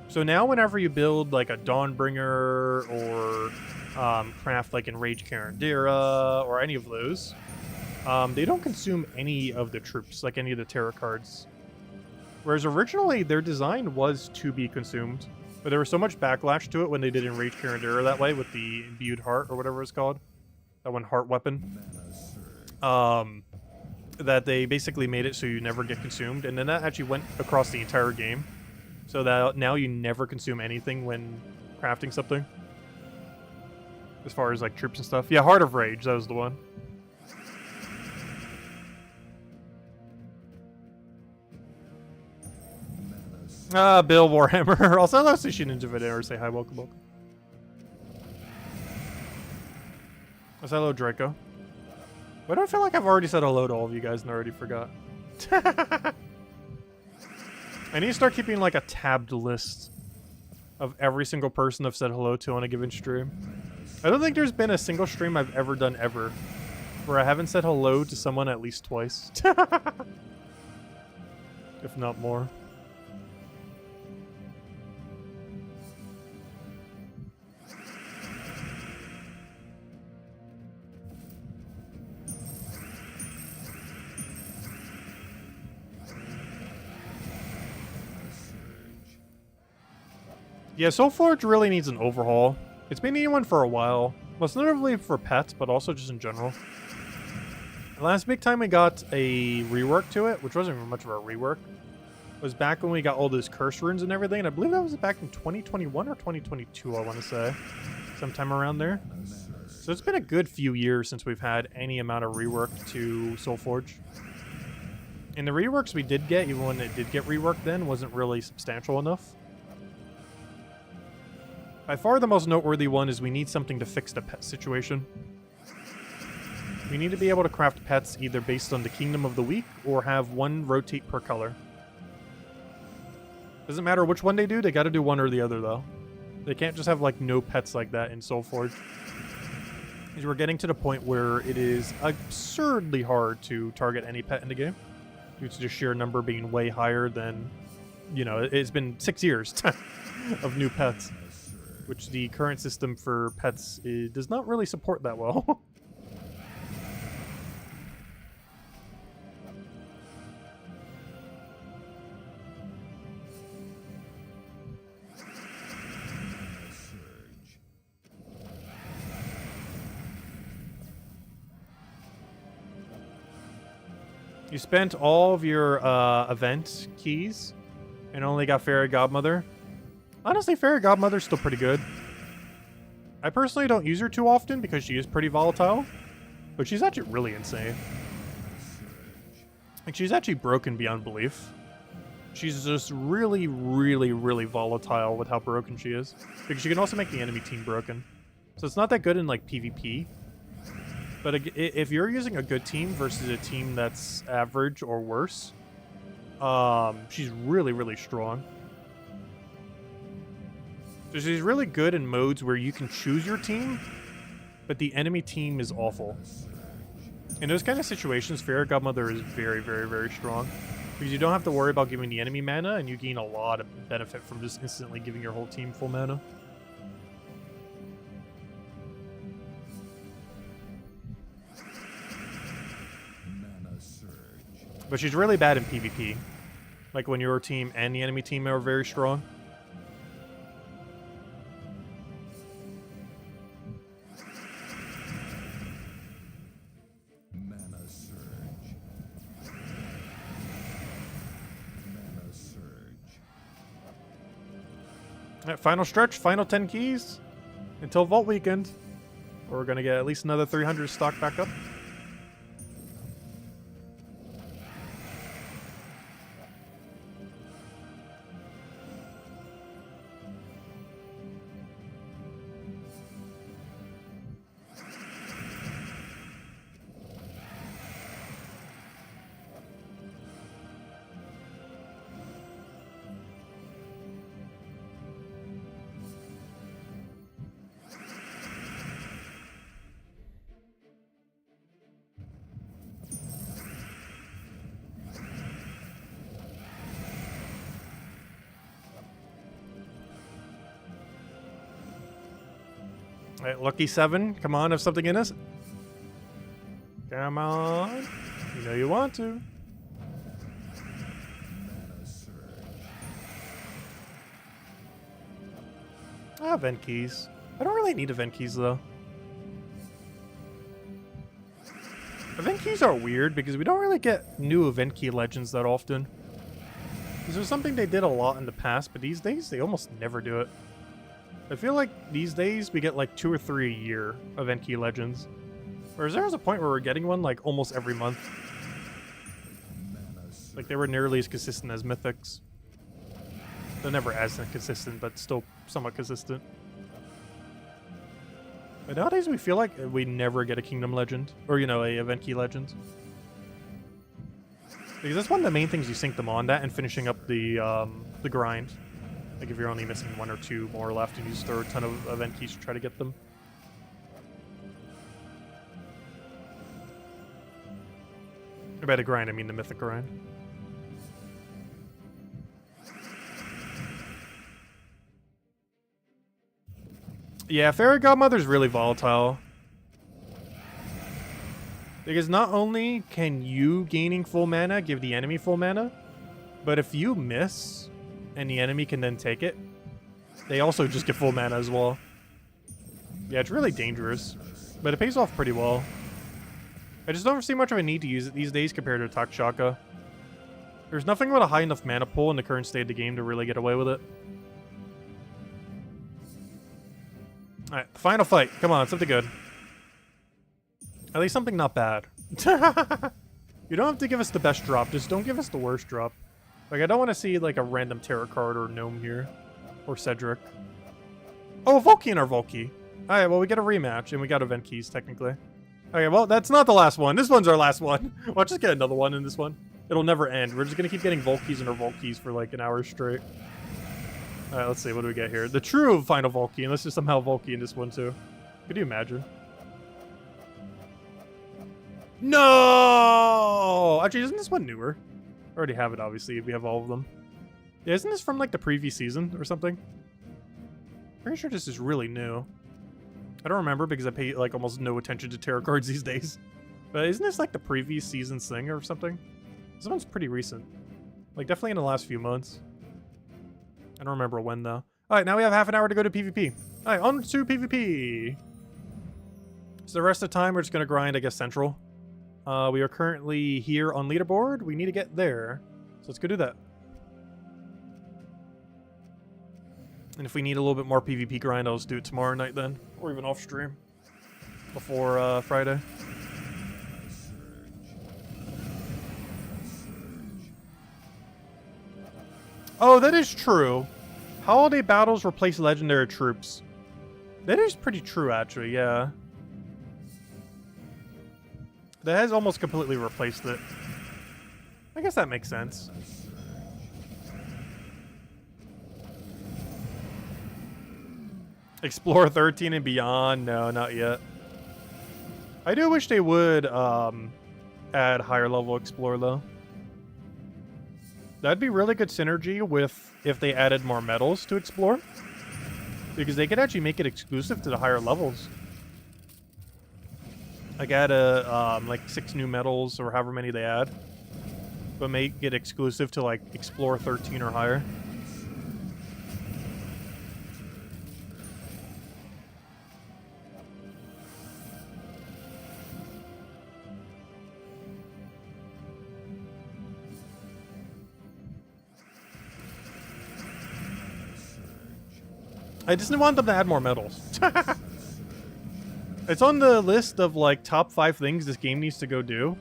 So now whenever you build like a Dawnbringer or craft like Enraged Carandira or any of those, they don't consume any of the troops, like any of the tarot cards. Whereas originally their design was to be consumed, but there was so much backlash to it when they did Enraged Carandira that way with the Imbued Heart or whatever it's called. That one heart weapon. That they basically made it so you never get consumed, and then that actually went across the entire game. So that now you never consume anything when crafting something. As far as like troops and stuff. Yeah, Heart of Rage, that was the one. Bill Warhammer. Also, hello, Sushi Ninja Video. Say hi, welcome, welcome. Say hello, Draco. Why do I feel like I've already said hello to all of you guys and I already forgot? I need to start keeping like a tabbed list of every single person I've said hello to on a given stream. I don't think there's been a single stream I've ever done ever where I haven't said hello to someone at least twice. If not more. Yeah, Soulforge really needs an overhaul. It's been needing one for a while, most notably for pets, but also just in general. The last big time we got a rework to it, which wasn't even much of a rework, was back when we got all those curse runes and everything, and I believe that was back in 2021 or 2022, I want to say. Sometime around there. So it's been a good few years since we've had any amount of rework to Soulforge. And the reworks we did get, even when it did get reworked then, wasn't really substantial enough. By far the most noteworthy one is we need something to fix the pet situation. We need to be able to craft pets either based on the Kingdom of the Week or have one rotate per color. Doesn't matter which one they do, they gotta do one or the other though. They can't just have like no pets like that in Soulforge. Because we're getting to the point where it is absurdly hard to target any pet in the game. Due to the sheer number being way higher than, you know, it's been 6 years of new pets. Which the current system for pets does not really support that well. You spent all of your event keys and only got Fairy Godmother. Honestly, Fairy Godmother's still pretty good. I personally don't use her too often because she is pretty volatile, but she's actually really insane. Like, she's actually broken beyond belief. She's just really, really, really volatile with how broken she is. Because she can also make the enemy team broken. So it's not that good in, like, PvP. But if you're using a good team versus a team that's average or worse, she's really, really strong. So she's really good in modes where you can choose your team, but the enemy team is awful. In those kind of situations, Fairy Godmother is very, very, very strong. Because you don't have to worry about giving the enemy mana, and you gain a lot of benefit from just instantly giving your whole team full mana. But she's really bad in PvP. Like when your team and the enemy team are very strong. Alright, final stretch, final 10 keys until Vault Weekend. We're going to get at least another 300 stock back up. Alright, lucky 7. Come on, have something in us. Come on. You know you want to. Ah, event keys. I don't really need event keys though. Event keys are weird because we don't really get new event key legends that often. Because there's something they did a lot in the past, but these days they almost never do it. I feel like these days we get like 2 or 3 a year event key legends. Whereas there was a point where we're getting one like almost every month. Like they were nearly as consistent as mythics. They're never as consistent, but still somewhat consistent. But nowadays we feel like we never get a kingdom legend. Or, you know, a event key legend. Because that's one of the main things you sync them on, that and finishing up the grind. Like if you're only missing 1 or 2 more left and you just throw a ton of event keys to try to get them. Or by the grind, I mean the mythic grind. Yeah, Fairy Godmother's really volatile. Because not only can you gaining full mana give the enemy full mana, but if you miss and the enemy can then take it, they also just get full mana as well. Yeah, it's really dangerous, but it pays off pretty well. I just don't see much of a need to use it these days compared to Takshaka. There's nothing with a high enough mana pool in the current state of the game to really get away with it. Alright, final fight. Come on, something good. At least something not bad. You don't have to give us the best drop, just don't give us the worst drop. Like, I don't want to see, like, a random tarot card or gnome here. Or Cedric. Oh, Volky and our Volky. Alright, well, we get a rematch, and we got event keys, technically. Okay, well, that's not the last one. This one's our last one. We'll just get another one in this one. It'll never end. We're just gonna keep getting Volkies and our Volkies for, like, an hour straight. Alright, let's see. What do we get here? The true final Volky, and let's just somehow Volky in this one, too. Could you imagine? No! Actually, isn't this one newer? I already have it, obviously. We have all of them. Yeah, isn't this from, like, the previous season or something? Pretty sure this is really new. I don't remember because I pay, like, almost no attention to tarot cards these days. But isn't this, like, the previous season's thing or something? This one's pretty recent. Like, definitely in the last few months. I don't remember when, though. Alright, now we have half an hour to go to PvP. Alright, on to PvP! So the rest of the time, we're just gonna grind, I guess, Central. We are currently here on leaderboard. We need to get there. So let's go do that. And if we need a little bit more PvP grind, I'll just do it tomorrow night then. Or even off stream. Before Friday. Oh, that is true. Holiday battles replace legendary troops. That is pretty true, actually, yeah. That has almost completely replaced it. I guess that makes sense. Explore 13 and beyond? No, not yet. I do wish they would add higher level Explore, though. That'd be really good synergy with if they added more medals to Explore. Because they could actually make it exclusive to the higher levels. Like add like 6 new medals or however many they add. But make it exclusive to like Explore 13 or higher. I just want them to add more medals. It's on the list of, like, top 5 things this game needs to go do.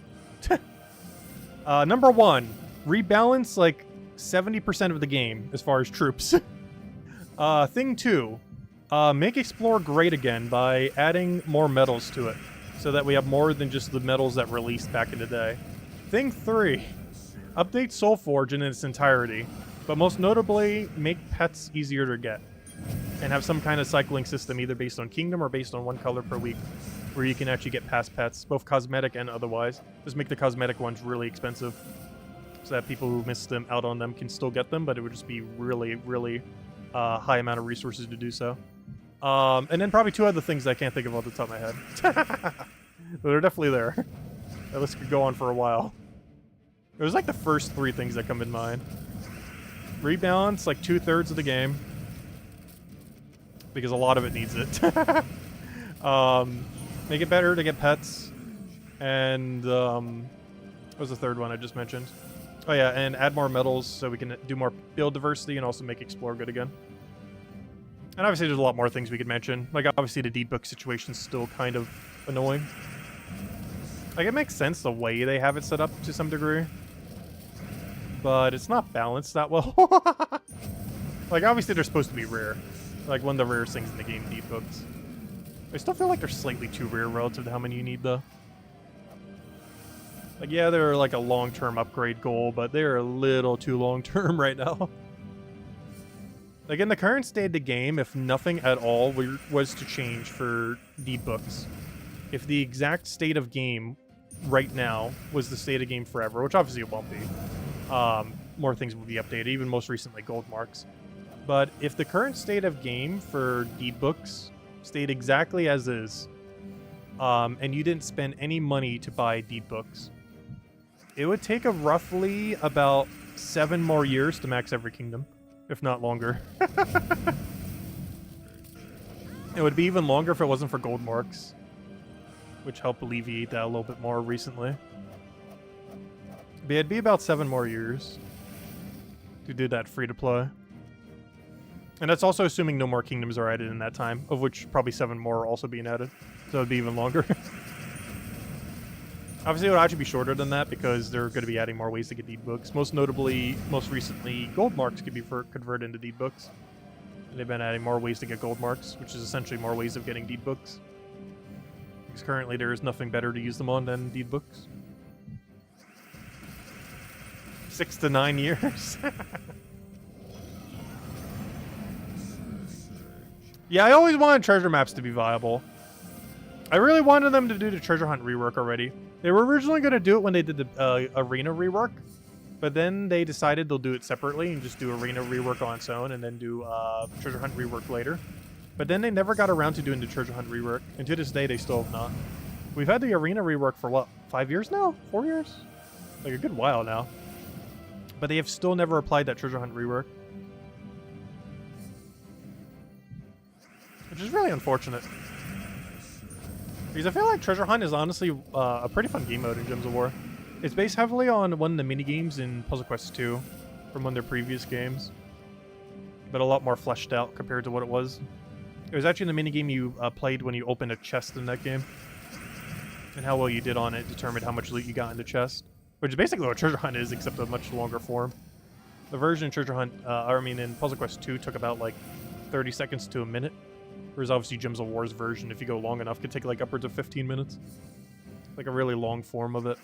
Number 1, rebalance, like, 70% of the game as far as troops. Thing 2, make Explore great again by adding more medals to it. So that we have more than just the medals that released back in the day. Thing 3, update Soulforge in its entirety. But most notably, make pets easier to get. And have some kind of cycling system either based on kingdom or based on 1 color per week where you can actually get past pets, both cosmetic and otherwise. Just make the cosmetic ones really expensive so that people who missed them out on them can still get them, but it would just be really, really high amount of resources to do so. And then probably 2 other things I can't think of off the top of my head. But they're definitely there. That list could go on for a while. It was like the first 3 things that come in mind. Rebalance, like 2/3 of the game. Because a lot of it needs it. Make it better to get pets. And, what was the 3rd one I just mentioned? Oh yeah, and add more medals so we can do more build diversity and also make Explore good again. And obviously there's a lot more things we could mention. Like, obviously the deed book situation's still kind of annoying. Like, it makes sense the way they have it set up to some degree. But it's not balanced that well. Like, obviously they're supposed to be rare. Like, one of the rarest things in the game, deed books. I still feel like they're slightly too rare relative to how many you need, though. Like, yeah, they're like a long-term upgrade goal, but they're a little too long-term right now. Like, in the current state of the game, if nothing at all was to change for deed books, if the exact state of game right now was the state of game forever, which obviously it won't be, more things will be updated, even most recently gold marks. But if the current state of game for deed books stayed exactly as is, and you didn't spend any money to buy deed books, it would take a roughly about 7 more years to max every kingdom, if not longer. It would be even longer if it wasn't for gold marks, which helped alleviate that a little bit more recently. But it'd be about 7 more years to do that free to play. And that's also assuming no more kingdoms are added in that time, of which probably 7 more are also being added. So it'd be even longer. Obviously, it would actually be shorter than that because they're going to be adding more ways to get deed books. Most notably, most recently, gold marks could be converted into deed books. And they've been adding more ways to get gold marks, which is essentially more ways of getting deed books. Because currently there is nothing better to use them on than deed books. 6 to 9 years. Yeah, I always wanted treasure maps to be viable. I really wanted them to do the treasure hunt rework already. They were originally going to do it when they did the arena rework, but then they decided they'll do it separately and just do arena rework on its own and then do treasure hunt rework later. But then they never got around to doing the treasure hunt rework, and to this day they still have not. We've had the arena rework for what, 5 years now? 4 years? Like a good while now. But they have still never applied that treasure hunt rework. Which is really unfortunate. Because I feel like treasure hunt is honestly a pretty fun game mode in Gems of War. It's based heavily on one of the mini-games in Puzzle Quest 2 from one of their previous games. But a lot more fleshed out compared to what it was. It was actually the minigame you played when you opened a chest in that game. And how well you did on it determined how much loot you got in the chest. Which is basically what treasure hunt is, except a much longer form. The version in treasure hunt, in Puzzle Quest 2 took about like 30 seconds to a minute. Whereas obviously Gems of War's version, if you go long enough, could take like upwards of 15 minutes. Like a really long form of it.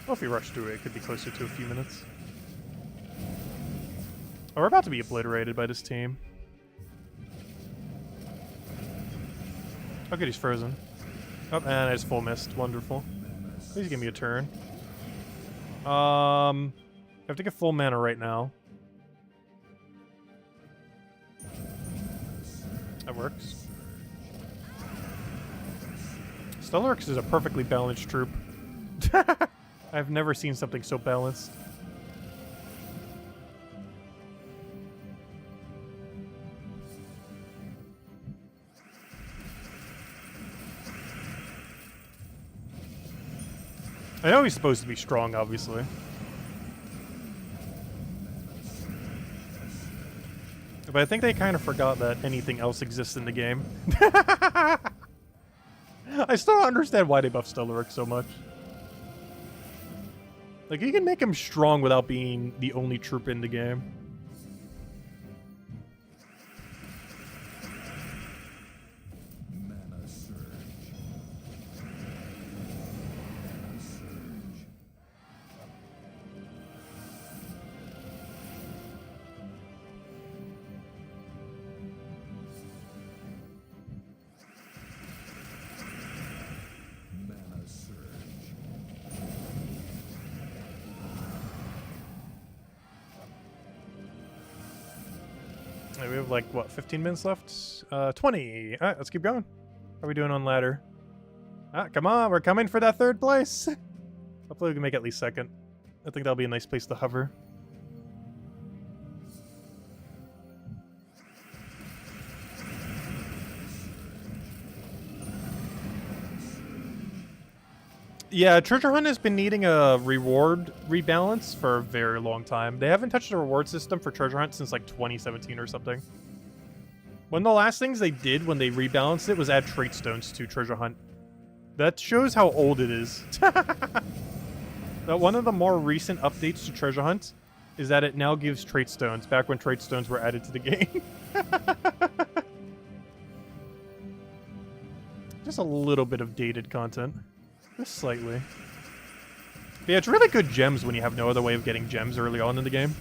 Well, if you rush through it, it could be closer to a few minutes. Oh, we're about to be obliterated by this team. Okay, he's frozen. Oh, and I just full missed. Wonderful. Please give me a turn. I have to get full mana right now. That works. Stellarix is a perfectly balanced troop. I've never seen something so balanced. I know he's supposed to be strong, obviously. But I think they kind of forgot that anything else exists in the game. I still don't understand why they buff Stellarix so much. Like, you can make him strong without being the only troop in the game. have like, what, 15 minutes left? 20. All right, let's keep going. How are we doing on ladder? Ah, come on, we're coming for that third place. Hopefully we can make at least second. I think that'll be a nice place to hover. Yeah, Treasure Hunt has been needing a reward rebalance for a very long time. They haven't touched the reward system for Treasure Hunt since like 2017 or something. One of the last things they did when they rebalanced it was add trait stones to Treasure Hunt. That shows how old it is. But one of the more recent updates to Treasure Hunt is that it now gives trait stones, back when trait stones were added to the game. Just a little bit of dated content. Just slightly. But yeah, it's really good gems when you have no other way of getting gems early on in the game.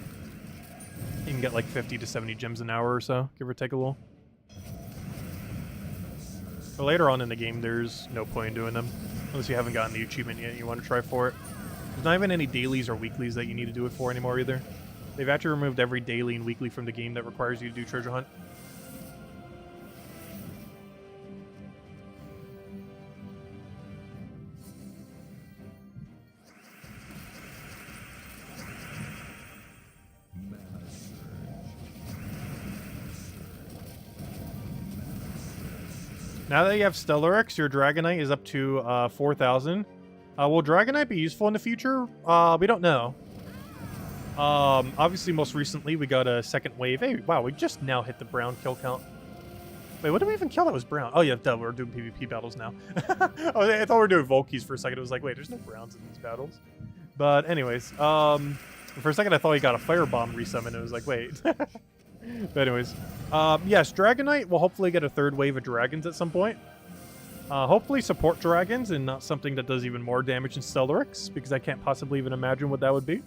You can get like 50 to 70 gems an hour or so, give or take a little. But later on in the game, there's no point in doing them. Unless you haven't gotten the achievement yet and you want to try for it. There's not even any dailies or weeklies that you need to do it for anymore either. They've actually removed every daily and weekly from the game that requires you to do Treasure Hunt. Now that you have Stellarex, your Dragonite is up to 4,000. Will Dragonite be useful in the future? We don't know. Obviously, most recently, we got a second wave. Hey, wow, we just now hit the brown kill count. Wait, what did we even kill that was brown? Oh, yeah, duh, we're doing PvP battles now. Oh, I thought we were doing Volkies for a second. It was like, wait, there's no browns in these battles. But anyways, for a second, I thought he got a Firebomb resummon. It was like, wait. But anyways, yes, Dragonite will hopefully get a third wave of dragons at some point. Hopefully support dragons and not something that does even more damage than Stellarex, because I can't possibly even imagine what that would be.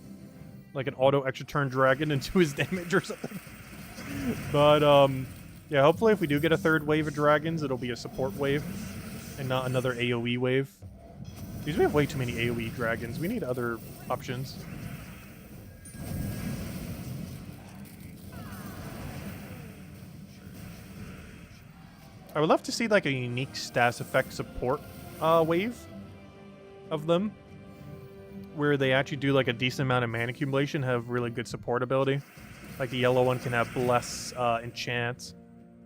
Like an auto extra turn dragon into his damage or something. But, yeah, hopefully if we do get a third wave of dragons, it'll be a support wave and not another AoE wave. Because we have way too many AoE dragons. We need other options. I would love to see like a unique status effect support wave of them, where they actually do like a decent amount of mana accumulation, have really good support ability. Like the yellow one can have Bless Enchant,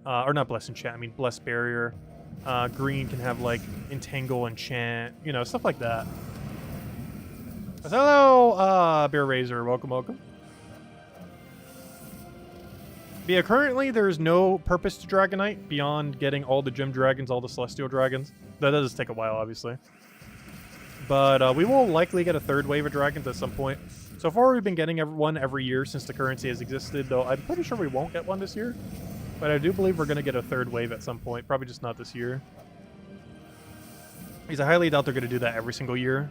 or not Bless Enchant, I mean Bless Barrier. Green can have like Entangle Enchant, you know, stuff like that. Hello, Bear Razor, welcome, welcome. But yeah, currently there's no purpose to Dragonite beyond getting all the gem dragons, all the celestial dragons. That does take a while, obviously. But we will likely get a third wave of dragons at some point. So far, we've been getting one every year since the currency has existed, though I'm pretty sure we won't get one this year. But I do believe we're going to get a third wave at some point, probably just not this year. Because I highly doubt they're going to do that every single year.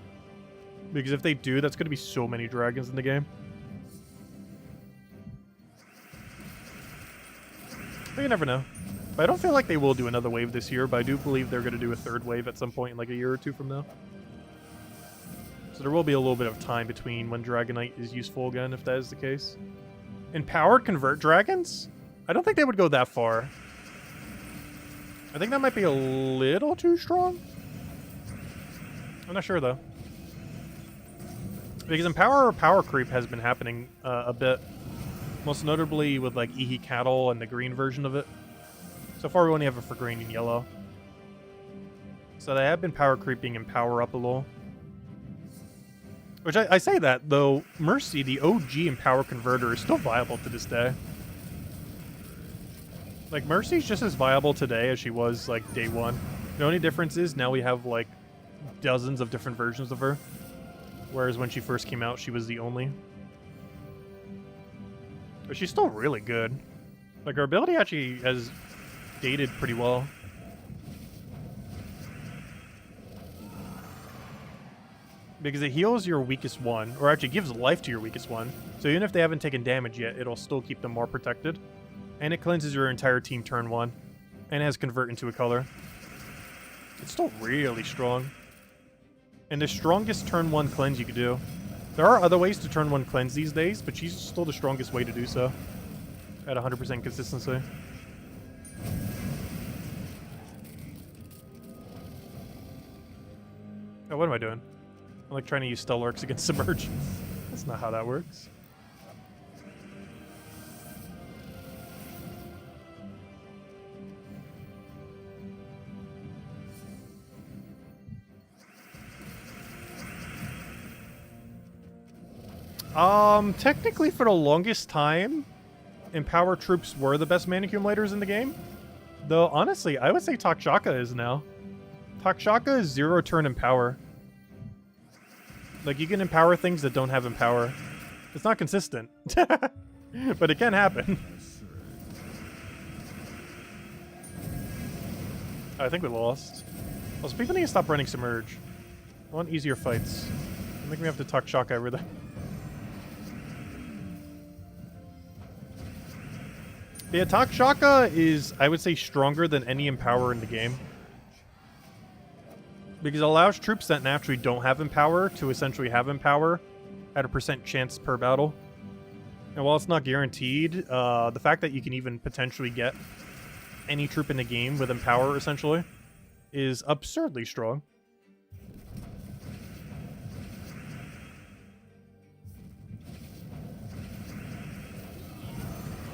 Because if they do, that's going to be so many dragons in the game. But you never know. But I don't feel like they will do another wave this year, but I do believe they're going to do a third wave at some point in like a year or two from now. So there will be a little bit of time between when Dragonite is useful again, if that is the case. Empowered Convert Dragons? I don't think they would go that far. I think that might be a little too strong. I'm not sure, though. Because Empower or Power Creep has been happening a bit. Most notably with like Ihi Cattle and the green version of it. So far we only have it for green and yellow. So they have been power creeping and power up a little. Which I say that, though Mercy, the OG Empower Converter, is still viable to this day. Like Mercy's just as viable today as she was like day one. The only difference is now we have like dozens of different versions of her. Whereas when she first came out, she was the only. But she's still really good. Like, her ability actually has dated pretty well. Because it heals your weakest one, or actually gives life to your weakest one. So even if they haven't taken damage yet, it'll still keep them more protected. And it cleanses your entire team turn one. And has Convert into a color. It's still really strong. And the strongest turn one cleanse you could do. There are other ways to turn one cleanse these days, but she's still the strongest way to do so. at 100% consistency. Oh, what am I doing? I'm like trying to use Stellax against Submerge. That's not how that works. Technically for the longest time, Empower troops were the best mana accumulators in the game. Though, honestly, I would say Takshaka is now. Takshaka is 0 turn Empower. Like, you can empower things that don't have Empower. It's not consistent. But it can happen. I think we lost. Also, people need to stop running Submerge. I want easier fights. I think we have to Takshaka everything. The attack Shaka is, I would say, stronger than any Empower in the game. Because it allows troops that naturally don't have Empower to essentially have Empower at a % chance per battle. And while it's not guaranteed, the fact that you can even potentially get any troop in the game with Empower, essentially, is absurdly strong.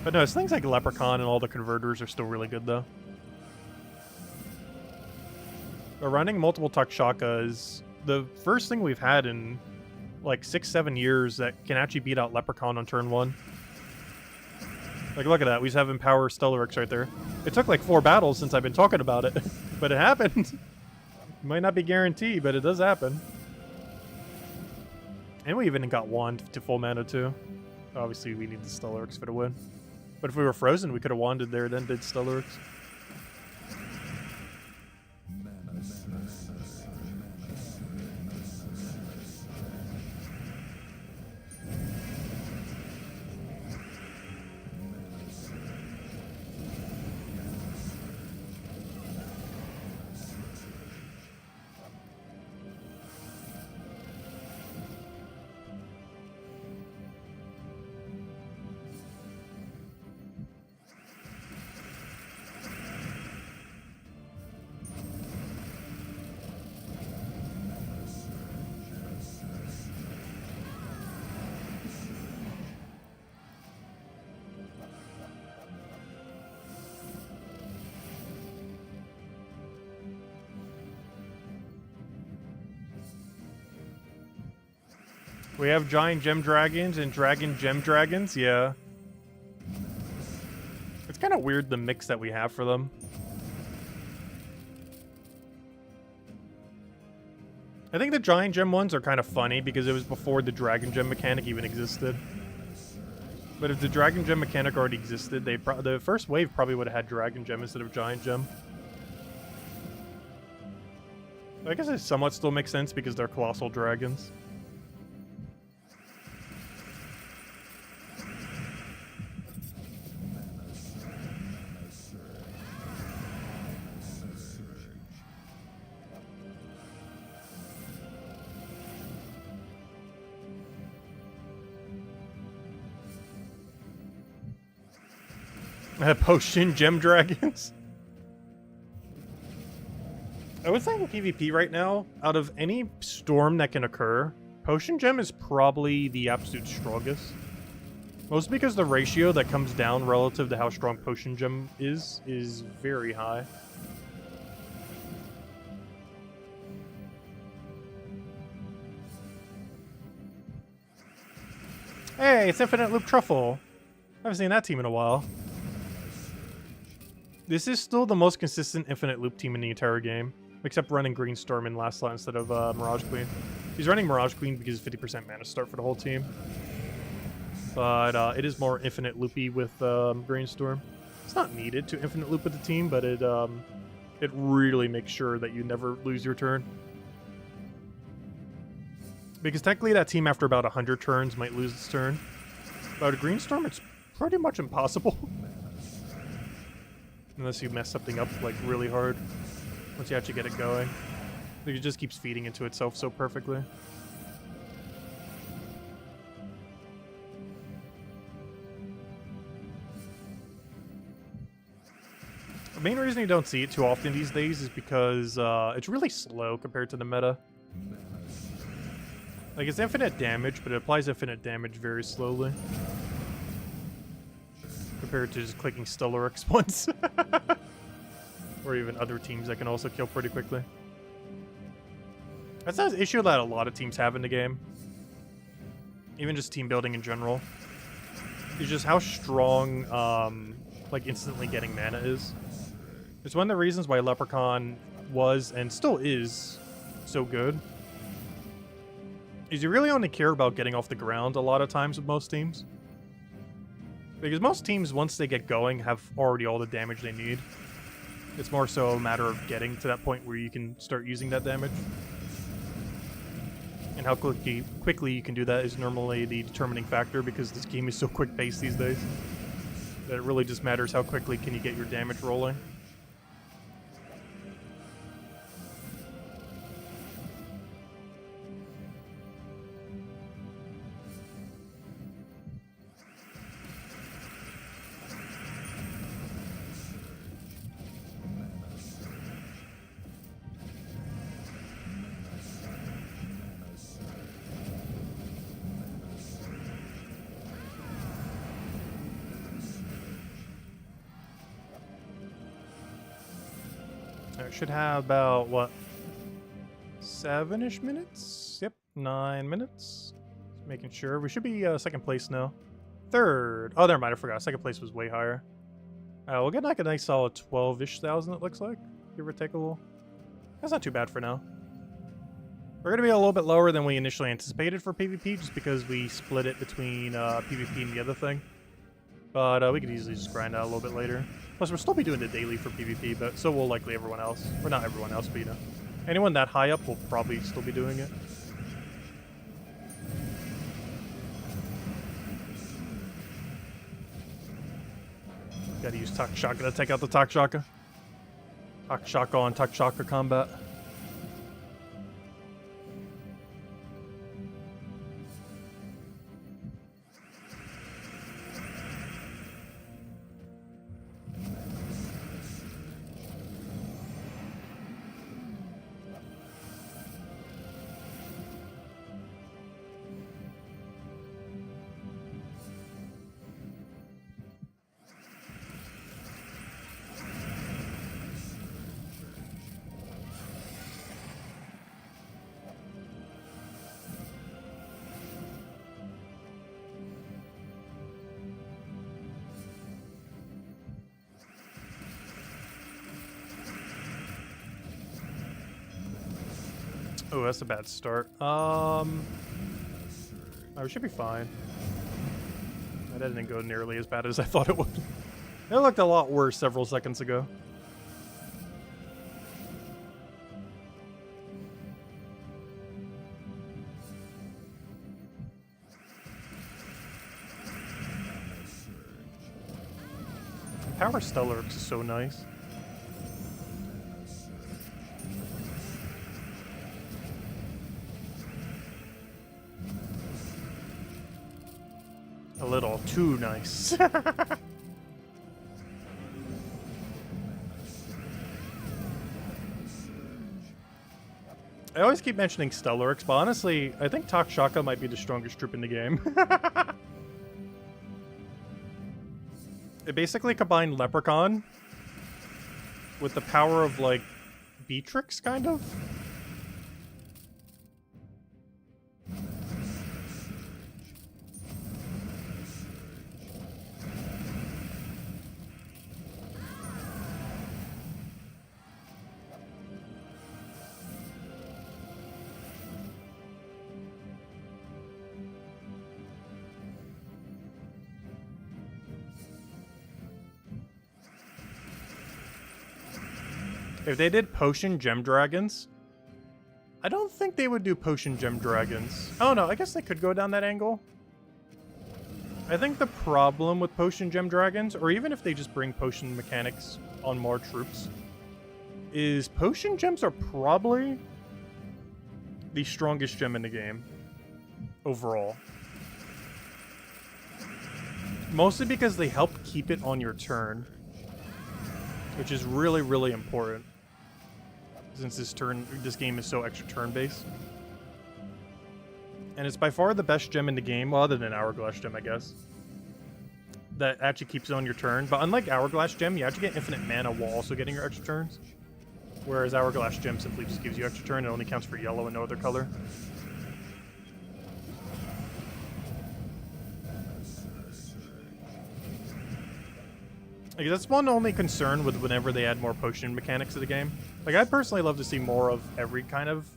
But no, it's things like Leprechaun and all the converters are still really good, though. But running multiple Takshaka is the first thing we've had in like 6-7 years that can actually beat out Leprechaun on turn 1. Like, look at that. We just have Empower Stellax right there. It took like 4 battles since I've been talking about it. But it happened. It might not be guaranteed, but it does happen. And we even got Wand to full mana, too. Obviously, we need the Stellax for the win. But if we were frozen, we could have wanded there, then did Stellax. We have giant gem dragons and dragon gem dragons, yeah. It's kind of weird the mix that we have for them. I think the giant gem ones are kind of funny because it was before the dragon gem mechanic even existed. But if the dragon gem mechanic already existed, the first wave probably would have had dragon gem instead of giant gem. I guess it somewhat still makes sense because they're colossal dragons. Potion gem dragons. I would say in PvP right now, out of any storm that can occur, Potion Gem is probably the absolute strongest. Mostly because the ratio that comes down relative to how strong Potion Gem is very high. Hey, it's Infinite Loop Truffle. I haven't seen that team in a while. This is still the most consistent Infinite Loop team in the entire game, except running Green Storm in last slot instead of Mirage Queen. He's running Mirage Queen because 50% mana start for the whole team. But it is more Infinite Loopy with Green Storm. It's not needed to Infinite Loop with the team, but it really makes sure that you never lose your turn. Because technically that team after about 100 turns might lose its turn. But with a Green Storm, it's pretty much impossible. Unless you mess something up, like, really hard. Once you actually get it going. Like, it just keeps feeding into itself so perfectly. main reason you don't see it too often these days is because it's really slow compared to the meta. Like, it's infinite damage, but it applies infinite damage very slowly. Compared to just clicking Stellar X once. Or even other teams that can also kill pretty quickly. That's an issue that a lot of teams have in the game. Even just team building in general. It's just how strong, like, instantly getting mana is. It's one of the reasons why Leprechaun was, and still is, so good. Is you really only care about getting off the ground a lot of times with most teams. Because most teams, once they get going, have already all the damage they need. It's more so a matter of getting to that point where you can start using that damage. And how quickly you can do that is normally the determining factor, because this game is so quick-paced these days. That it really just matters how quickly can you get your damage rolling. I should have about, what, 7-ish minutes? Yep, 9 minutes. Just making sure. We should be second place now. Third. Oh, never mind, I forgot. Second place was way higher. We'll get like a nice solid 12-ish thousand, it looks like. Give or take a little. That's not too bad for now. We're going to be a little bit lower than we initially anticipated for PvP, just because we split it between PvP and the other thing. But we could easily just grind out a little bit later. Plus, we'll still be doing the daily for PvP, but so will likely everyone else. Or not everyone else, but you know. Anyone that high up will probably still be doing it. Gotta use Takshaka to take out the Takshaka. Takshaka on Takshaka combat. Oh, that's a bad start. Oh, we should be fine. That didn't go nearly as bad as I thought it would. It looked a lot worse several seconds ago. Power Stellar is so nice. A little too nice. I always keep mentioning Stellarix, but honestly, I think Takshaka might be the strongest troop in the game. It basically combined Leprechaun with the power of, like, Beatrix, kind of? If they did Potion Gem Dragons, I don't think they would do Potion Gem Dragons. Oh no, I guess they could go down that angle. I think the problem with Potion Gem Dragons, or even if they just bring potion mechanics on more troops, is Potion Gems are probably the strongest gem in the game overall. Mostly because they help keep it on your turn. which is really, really important since this game is so extra turn-based. And it's by far the best gem in the game, well, other than Hourglass Gem, I guess, that actually keeps on your turn. But unlike Hourglass Gem, you actually get infinite mana while also getting your extra turns. Whereas Hourglass Gem simply just gives you extra turn. It only counts for yellow and no other color. Like, that's one only concern with whenever they add more potion mechanics to the game. Like, I'd personally love to see more of every kind of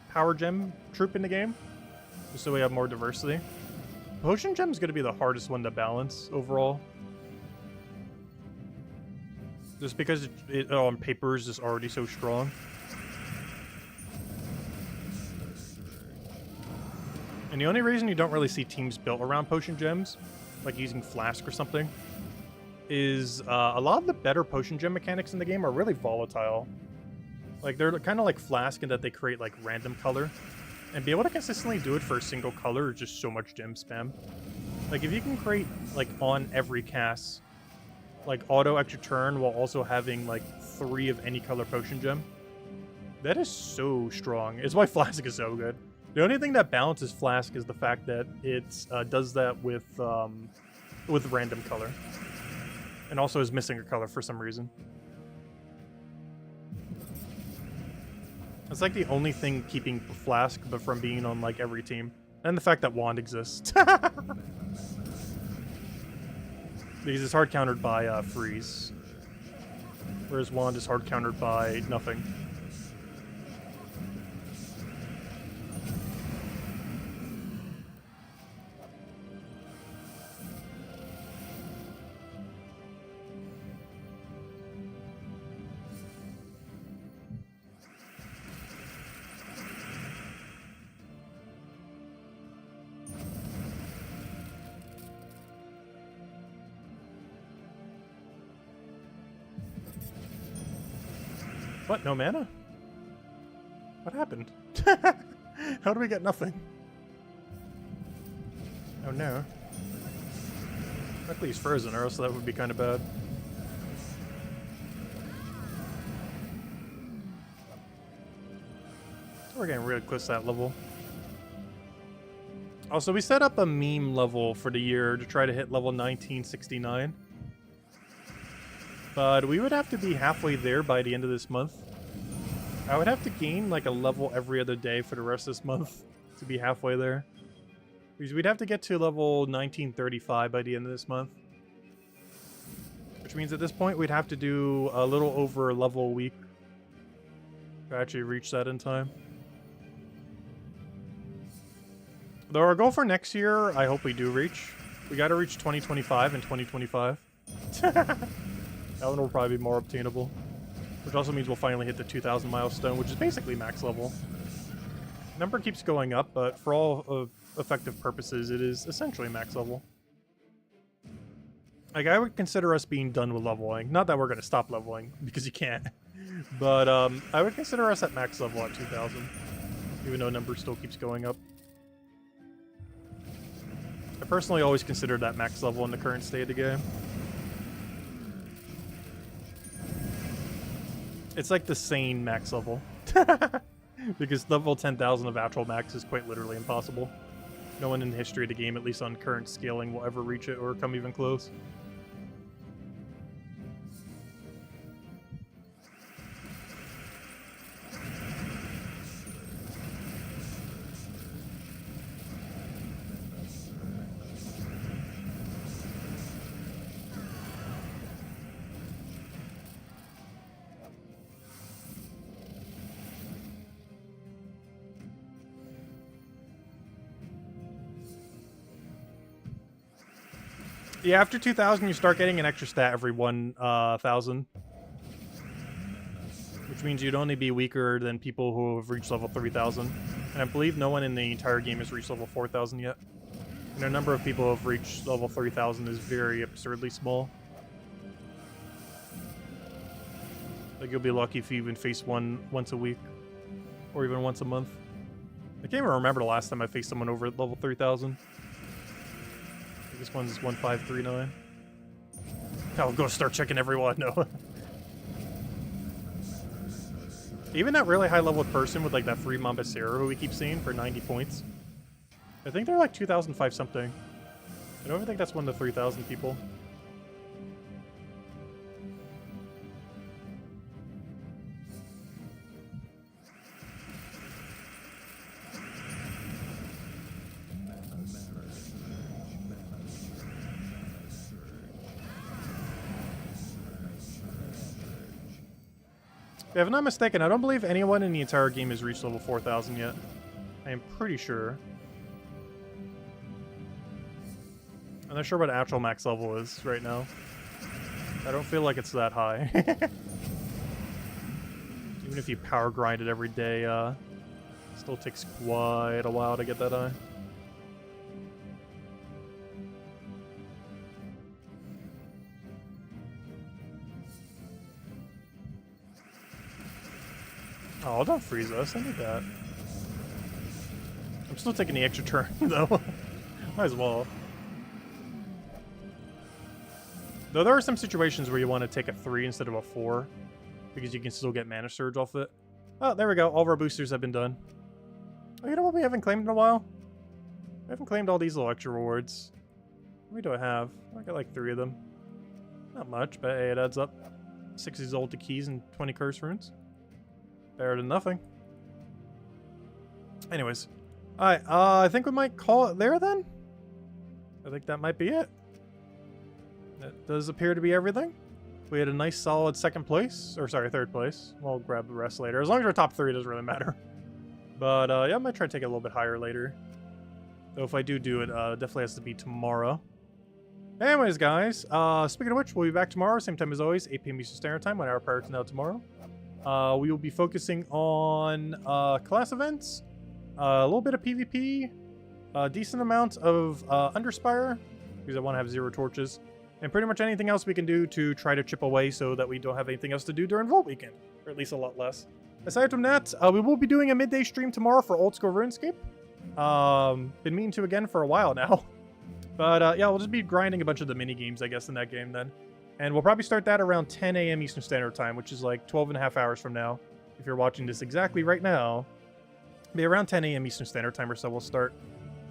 power gem troop in the game, just so we have more diversity. Potion gem is going to be the hardest one to balance overall. Just because it on paper is just already so strong. And the only reason you don't really see teams built around potion gems, like using Flask or something, is a lot of the better potion gem mechanics in the game are really volatile. Like, they're kind of like Flask in that they create like random color. And be able to consistently do it for a single color is just so much gem spam. Like, if you can create, like, on every cast, like, auto extra turn while also having, like, 3 of any color potion gem, that is so strong. It's why Flask is so good. The only thing that balances Flask is the fact that it does that with random color. And also is missing a color for some reason. It's like the only thing keeping Flask but from being on like every team. And the fact that Wand exists. Because it's hard countered by Freeze. Whereas Wand is hard countered by nothing. What? No mana? What happened? How do we get nothing? Oh no. Luckily he's frozen, or else that would be kind of bad. We're getting really close to that level. Also, we set up a meme level for the year to try to hit level 1969. But we would have to be halfway there by the end of this month. I would have to gain like a level every other day for the rest of this month to be halfway there. Because we'd have to get to level 1935 by the end of this month. Which means at this point we'd have to do a little over a level a week to actually reach that in time. Though our goal for next year, I hope we do reach. We gotta reach 2025 and 2025. That one will probably be more obtainable. Which also means we'll finally hit the 2,000 milestone, which is basically max level. Number keeps going up, but for all effective purposes, it is essentially max level. Like, I would consider us being done with leveling. Not that we're going to stop leveling, because you can't. But I would consider us at max level at 2,000. Even though number still keeps going up. I personally always consider that max level in the current state of the game. It's like the sane max level. Because level 10,000 of actual max is quite literally impossible. No one in the history of the game, at least on current scaling, will ever reach it or come even close. Yeah, after 2,000, you start getting an extra stat every 1,000. Which means you'd only be weaker than people who have reached level 3,000. And I believe no one in the entire game has reached level 4,000 yet. And the number of people who have reached level 3,000 is very absurdly small. Like, you'll be lucky if you even face one once a week. Or even once a month. I can't even remember the last time I faced someone over at level 3,000. This one's 1539. I'll go start checking everyone. No. Even that really high level person with like that free Mambasero who we keep seeing for 90 points. I think they're like 2005 something. I don't even think that's one of the 3,000 people. If I'm not mistaken, I don't believe anyone in the entire game has reached level 4,000 yet. I am pretty sure. I'm not sure what actual max level is right now. I don't feel like it's that high. Even if you power grind it every day, still takes quite a while to get that high. Oh, don't freeze us. I need that. I'm still taking the extra turn, though. Might as well. Though there are some situations where you want to take a 3 instead of a 4, because you can still get Mana Surge off it. Oh, there we go. All of our boosters have been done. Oh, you know what we haven't claimed in a while? I haven't claimed all these little extra rewards. How many do I have? I got like 3 of them. Not much, but hey, it adds up. 60 Zolta keys and 20 curse runes. Better than nothing. Anyways. Alright, I think we might call it there then. I think that might be it. That does appear to be everything. We had a nice solid second place. Or sorry, third place. We'll grab the rest later. As long as we're top 3, it doesn't really matter. But yeah, I might try to take it a little bit higher later. Though if I do it, definitely has to be tomorrow. Anyways, guys, speaking of which, we'll be back tomorrow, same time as always, 8 p.m. Eastern Standard Time, 1 hour prior to now tomorrow. We will be focusing on class events, a little bit of PvP, a decent amount of Underspire, because I want to have 0 torches, and pretty much anything else we can do to try to chip away so that we don't have anything else to do during Vault Weekend, or at least a lot less. Aside from that, we will be doing a midday stream tomorrow for Old School RuneScape. Been meaning to again for a while now. But yeah, we'll just be grinding a bunch of the mini games, I guess, in that game then. And we'll probably start that around 10 a.m. Eastern Standard Time, which is like 12 and a half hours from now. If you're watching this exactly right now, it'll be around 10 a.m. Eastern Standard Time or so we'll start.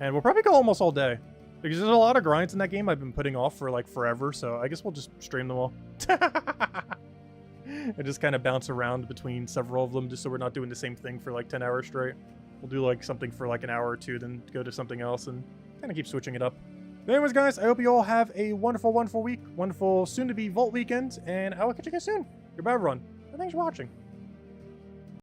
And we'll probably go almost all day. Because there's a lot of grinds in that game I've been putting off for like forever, so I guess we'll just stream them all. And just kind of bounce around between several of them just so we're not doing the same thing for like 10 hours straight. We'll do like something for like an hour or two, then go to something else and kind of keep switching it up. But anyways, guys, I hope you all have a wonderful, wonderful week. Wonderful soon-to-be Vault Weekend, and I will catch you guys soon. Goodbye, everyone. And thanks for watching.